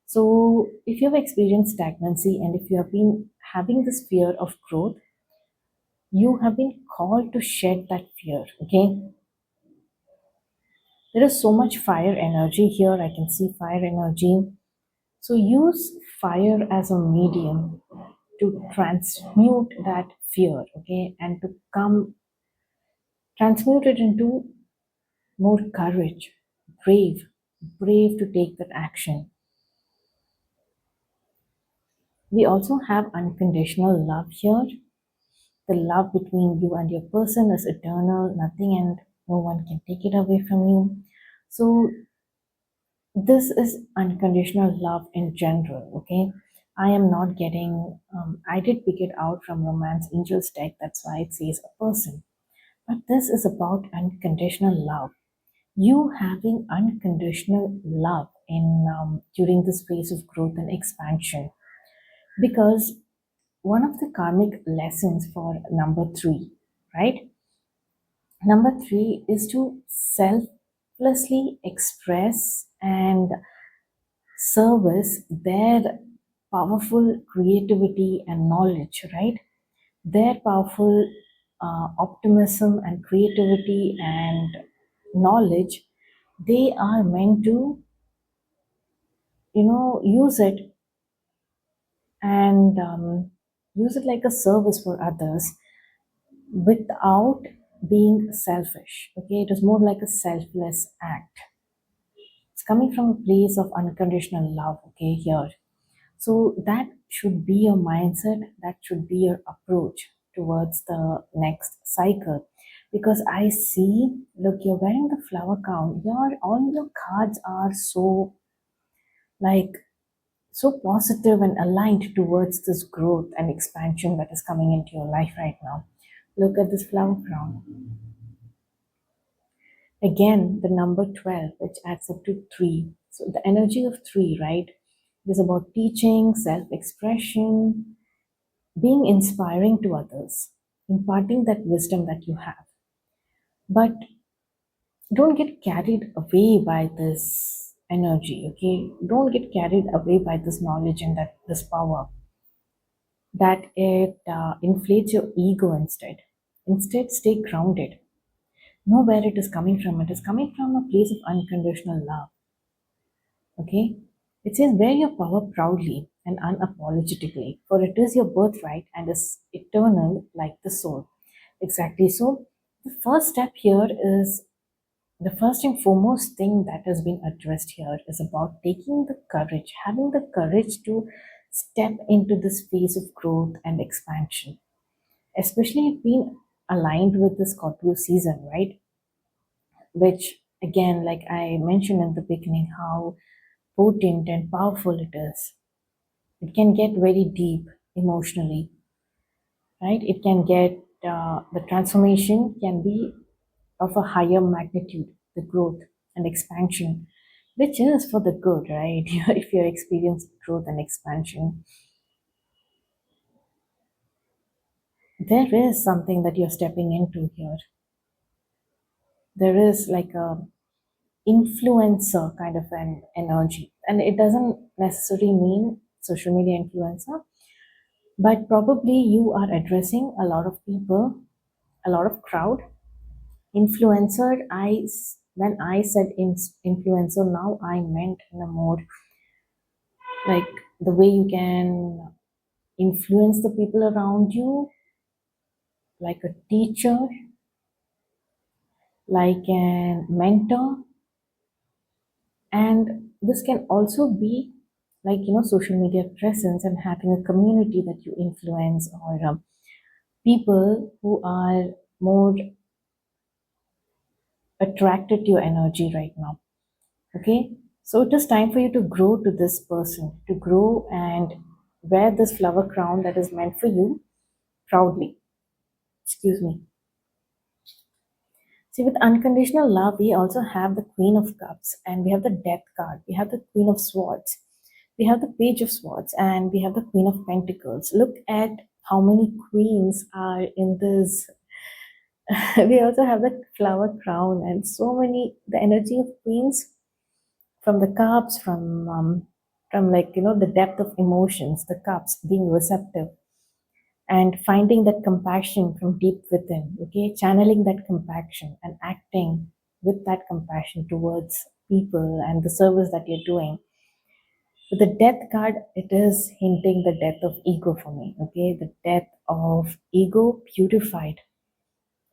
So, if you have experienced stagnancy and if you have been having this fear of growth, you have been called to shed that fear, okay? There is so much fire energy here. I can see fire energy. So use fire as a medium to transmute that fear, okay, and to come transmute it into more courage, brave, brave to take that action. We also have unconditional love here. The love between you and your person is eternal, nothing and no one can take it away from you. So this is unconditional love in general, okay? I am not getting, I did pick it out from Romance Angels deck, that's why it says a person. But this is about unconditional love. You having unconditional love in during this phase of growth and expansion. Because one of the karmic lessons for number three, right? Number three is to selflessly express and service their powerful creativity and knowledge, right? Their powerful optimism and creativity and knowledge, they are meant to, use it and use it like a service for others without being selfish. Okay, it is more like a selfless act. It's coming from a place of unconditional love. Okay, here. So that should be your mindset, that should be your approach towards the next cycle. Because I see, look, you're wearing the flower crown. All your cards are so like so positive and aligned towards this growth and expansion that is coming into your life right now. Look at this flower crown. Again, the number 12, which adds up to 3. So the energy of 3, right? It is about teaching, self expression, being inspiring to others, imparting that wisdom that you have. But don't get carried away by this energy, okay? Don't get carried away by this knowledge and that this power, that it inflates your ego instead. Instead, stay grounded. Know where it is coming from. It is coming from a place of unconditional love, okay? It says, wear your power proudly and unapologetically, for it is your birthright and is eternal like the soul. Exactly. So, the first step here is the first and foremost thing that has been addressed here is about taking the courage, having the courage to step into this phase of growth and expansion, especially being aligned with the Scorpio season, right? Which, again, like I mentioned in the beginning, how potent and powerful it is. It can get very deep emotionally, right? It can get the transformation can be of a higher magnitude, the growth and expansion, which is for the good, right? If you're experiencing growth and expansion, there is something that you're stepping into here. There is like a influencer kind of an energy, and it doesn't necessarily mean social media influencer, but probably you are addressing a lot of people, a lot of crowd. Influencer, when I said influencer, now I meant in a more like the way you can influence the people around you, like a teacher, like a mentor. And this can also be like, social media presence and having a community that you influence, or people who are more attracted to your energy right now. Okay, so it is time for you to grow to this person, to grow and wear this flower crown that is meant for you proudly. Excuse me. See, with unconditional love, we also have the Queen of Cups, and we have the Death card, we have the Queen of Swords, we have the Page of Swords, and we have the Queen of Pentacles. Look at how many queens are in this. We also have the flower crown, and so many, the energy of queens from the cups, from like, the depth of emotions, the cups being receptive and finding that compassion from deep within, okay, channeling that compassion and acting with that compassion towards people and the service that you're doing. With the death card, it is hinting the death of ego for me. Okay, the death of ego purified.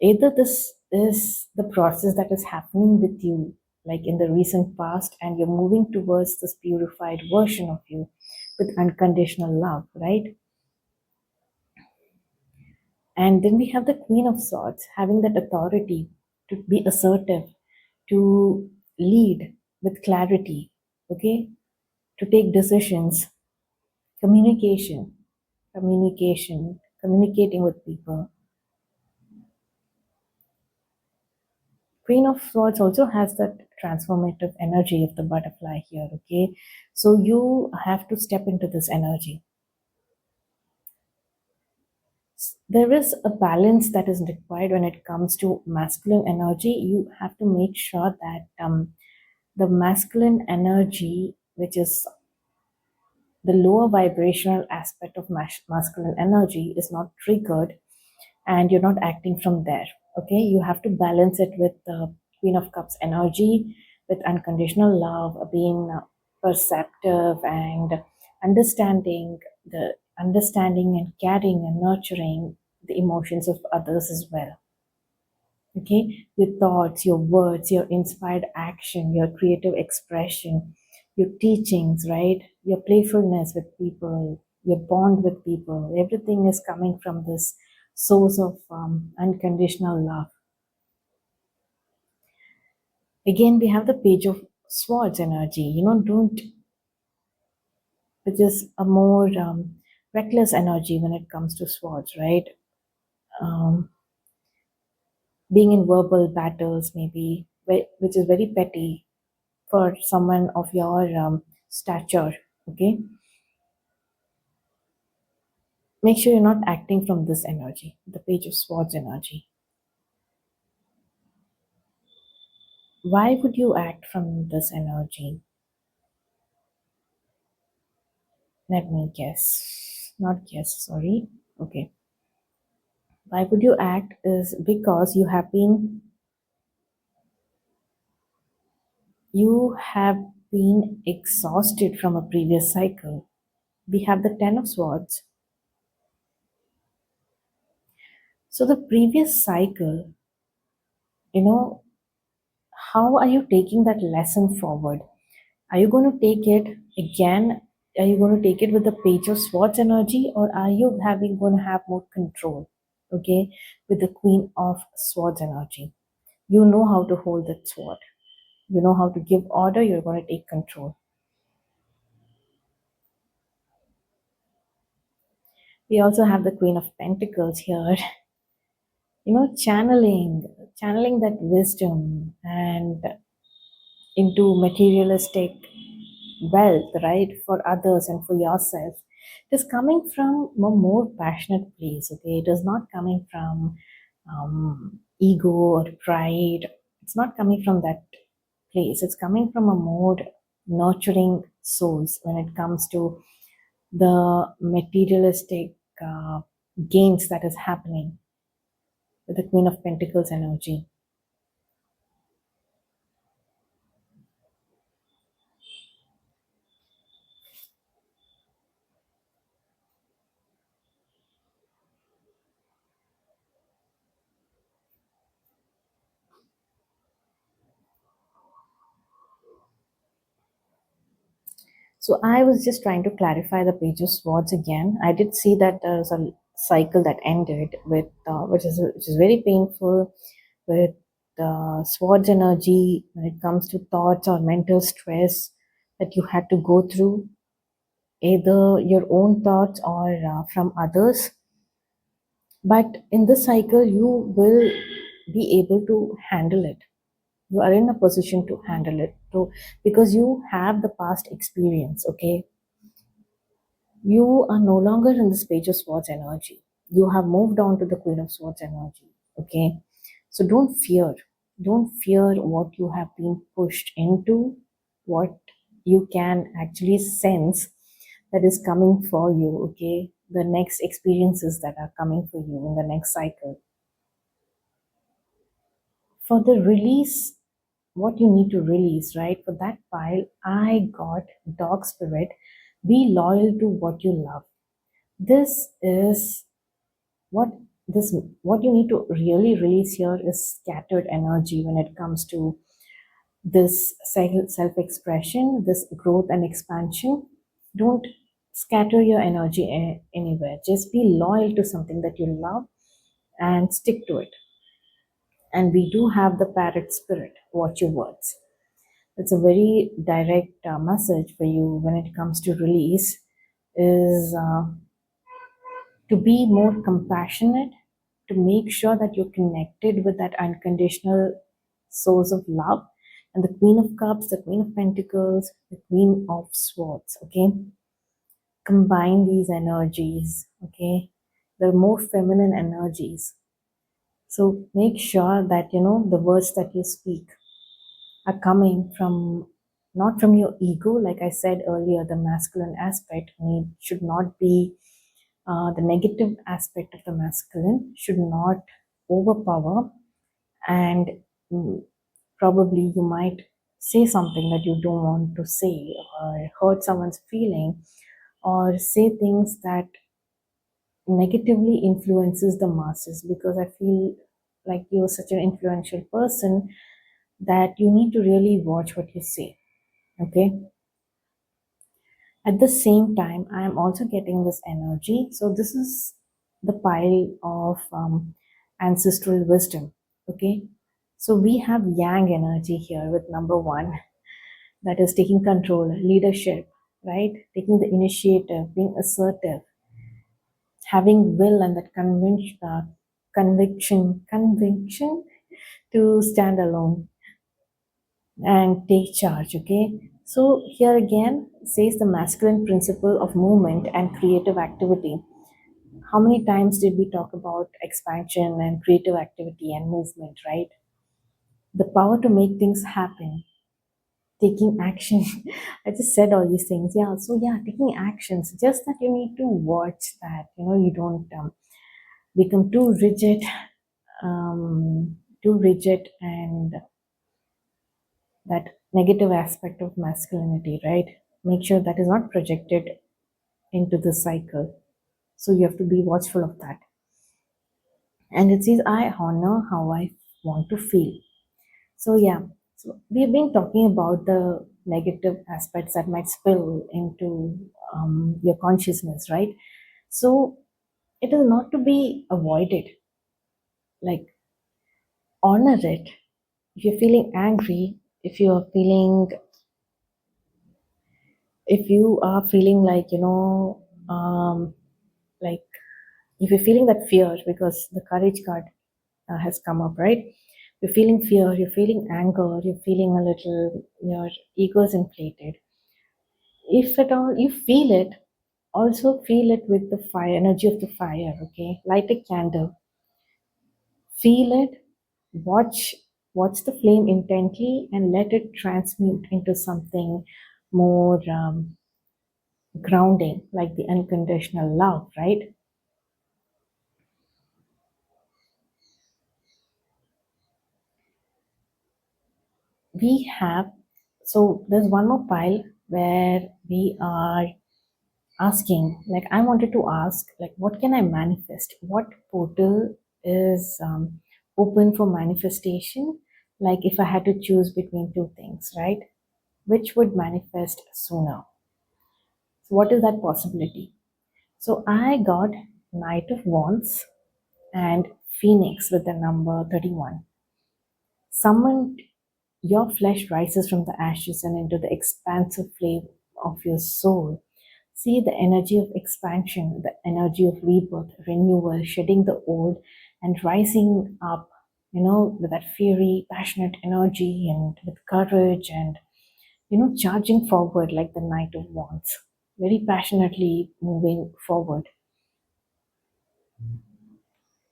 Either this is the process that is happening with you, like in the recent past, and you're moving towards this purified version of you with unconditional love, right? And then we have the Queen of Swords having that authority to be assertive, to lead with clarity, okay, to take decisions, communication, communicating with people. Queen of Swords also has that transformative energy of the butterfly here, okay? So you have to step into this energy. There is a balance that is required when it comes to masculine energy. You have to make sure that the masculine energy, which is the lower vibrational aspect of masculine energy, is not triggered and you're not acting from there. Okay, you have to balance it with the Queen of Cups energy, with unconditional love, being perceptive and understanding the understanding and caring and nurturing the emotions of others as well. Okay, your thoughts, your words, your inspired action, your creative expression, your teachings, right? Your playfulness with people, your bond with people, everything is coming from this source of unconditional love. Again, we have the Page of Swords energy. Don't, which is a more reckless energy when it comes to swords, right? Um, Being in verbal battles, maybe, which is very petty for someone of your stature. Okay, make sure you're not acting from this energy, the Page of Swords energy. Why would you act from this energy? Let me guess. Not guess, sorry. Okay. Why would you act is because you have been exhausted from a previous cycle. We have the Ten of Swords. So the previous cycle, you know, how are you taking that lesson forward? Are you going to take it again? Are you going to take it with the Page of Swords energy, or are you having going to have more control? Okay, with the Queen of Swords energy, you know how to hold that sword. You know how to give order. You're going to take control. We also have the Queen of Pentacles here. Channeling that wisdom and into materialistic wealth, right, for others and for yourself. It is coming from a more passionate place, okay? It is not coming from ego or pride. It's not coming from that place. It's coming from a more nurturing source when it comes to the materialistic gains that is happening with the Queen of Pentacles energy. So I was just trying to clarify the Page of Swords again. I did see that there's a cycle that ended with, which is very painful, with swords energy when it comes to thoughts or mental stress that you had to go through, either your own thoughts or from others. But in this cycle, you will be able to handle it. You are in a position to handle it, so because you have the past experience. Okay, you are no longer in this Page of Swords energy. You have moved on to the Queen of Swords energy. Okay. So don't fear. Don't fear what you have been pushed into, what you can actually sense that is coming for you. Okay. The next experiences that are coming for you in the next cycle. For the release, what you need to release, right? For that pile, I got dog spirit. Be loyal to what you love. This is what what you need to really release here is scattered energy when it comes to this self expression, this growth and expansion. Don't scatter your energy anywhere. Just be loyal to something that you love and stick to it. And we do have the parrot spirit. Watch your words. It's a very direct message for you when it comes to release. Is to be more compassionate, to make sure that you're connected with that unconditional source of love. And the Queen of Cups, the Queen of Pentacles, the Queen of Swords, okay? Combine these energies, okay? They're more feminine energies. So make sure that, the words that you speak are coming from not from your ego. Like I said earlier, the masculine aspect should not be the negative aspect of the masculine should not overpower, and mm, probably you might say something that you don't want to say, or hurt someone's feeling, or say things that negatively influences the masses, because I feel like you're such an influential person that you need to really watch what you say. Okay. At the same time, I am also getting this energy. So this is the pile of ancestral wisdom. Okay. So we have yang energy here with number one, that is taking control, leadership, right? Taking the initiative, being assertive, having will and that conviction to stand alone and take charge. Okay, so here again says the masculine principle of movement and creative activity. How many times did we talk about expansion and creative activity and movement, right? The power to make things happen, taking action. I just said all these things. Yeah, so yeah, taking actions, just that you need to watch that, you don't become too rigid, and that negative aspect of masculinity, right? Make sure that is not projected into the cycle. So you have to be watchful of that. And it says, I honor how I want to feel. So, yeah, so we've been talking about the negative aspects that might spill into your consciousness, right? So, it is not to be avoided. Like, honor it. If you're feeling angry, if you are feeling like, like if you're feeling that fear, because the courage card has come up, right? You're feeling fear, you're feeling anger, you're feeling a little, your ego is inflated. If at all you feel it, also feel it with the fire, energy of the fire, okay? Light a candle, feel it, watch watch the flame intently, and let it transmute into something more grounding, like the unconditional love, right? We have, so there's one more pile where we are asking, like I wanted to ask, like what can I manifest, what portal is open for manifestation, like if I had to choose between two things, right? Which would manifest sooner? So what is that possibility? So I got Knight of Wands and Phoenix with the number 31. Summoned, your flesh rises from the ashes and into the expansive flame of your soul. See the energy of expansion, the energy of rebirth, renewal, shedding the old and rising up, with that fiery, passionate energy and with courage and, charging forward like the Knight of Wands, very passionately moving forward.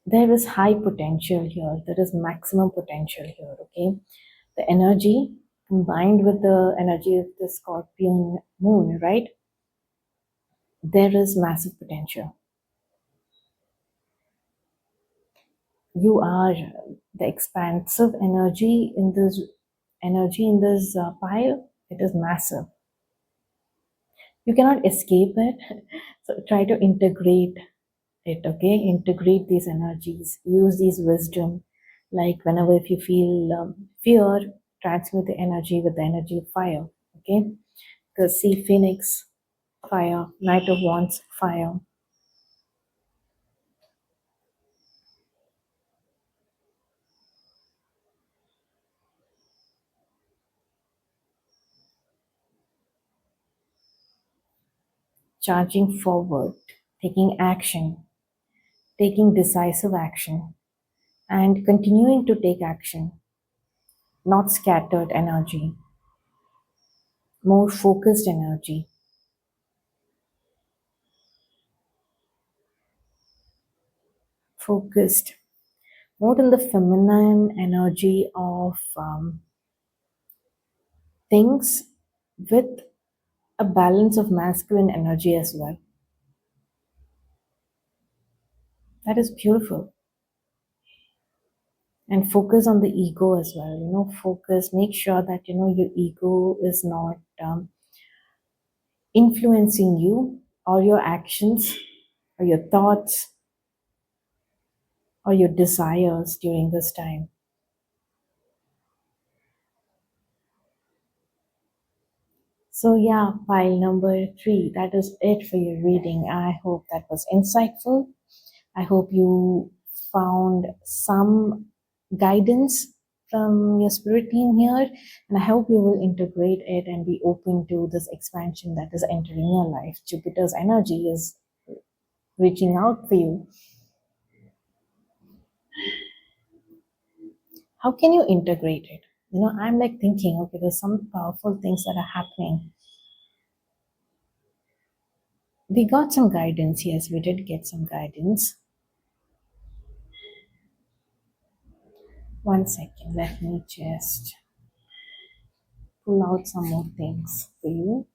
There is high potential here, there is maximum potential here, okay? The energy combined with the energy of the Scorpion moon, right? There is massive potential. You are the expansive energy in this energy in this pile, it is massive. You cannot escape it. So try to integrate it, okay? Integrate these energies, use these wisdom. Like whenever if you feel fear, transmute the energy with the energy of fire, okay? Because see, Phoenix, fire, Knight of Wands, fire. Charging forward, taking action, taking decisive action, and continuing to take action, not scattered energy, more focused energy, focused, more in the feminine energy of things with a balance of masculine energy as well. That is beautiful. And focus on the ego as well. Focus, make sure that, your ego is not influencing you or your actions or your thoughts or your desires during this time. So, yeah, pile number 3, that is it for your reading. I hope that was insightful. I hope you found some guidance from your spirit team here, and I hope you will integrate it and be open to this expansion that is entering your life. Jupiter's energy is reaching out for you. How can you integrate it? I'm like thinking, okay, there's some powerful things that are happening. We got some guidance. Yes, we did get some guidance. One second, let me just pull out some more things for you.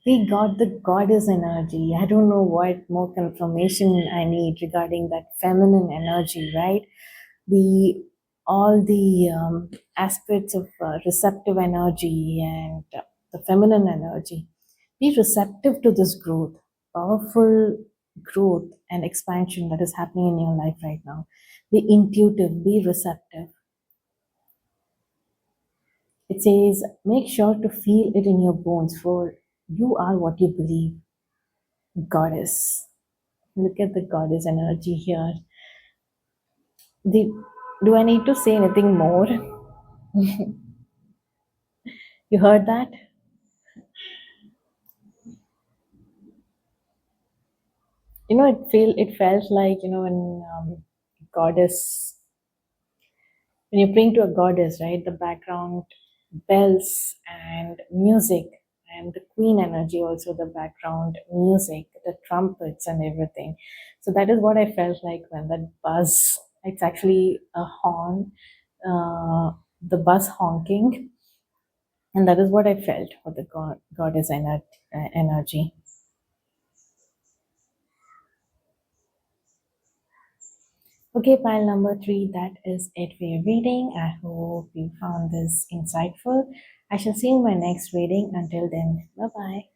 We got the goddess energy. I don't know what more confirmation I need regarding that feminine energy, right? The all the aspects of receptive energy and the feminine energy. Be receptive to this growth, powerful growth and expansion that is happening in your life right now. Be intuitive, be receptive. It says, make sure to feel it in your bones, for you are what you believe. Goddess. Look at the goddess energy here. Do I need to say anything more? You heard that? It felt like, when goddess, when you're praying to a goddess, right? The background bells and music, and the queen energy, also the background music, the trumpets and everything. So that is what I felt like when that buzz, it's actually a horn, the buzz honking, and that is what I felt for the goddess energy. Okay, pile number 3, that is it for your reading. I hope you found this insightful. I shall see you in my next reading. Until then, bye bye.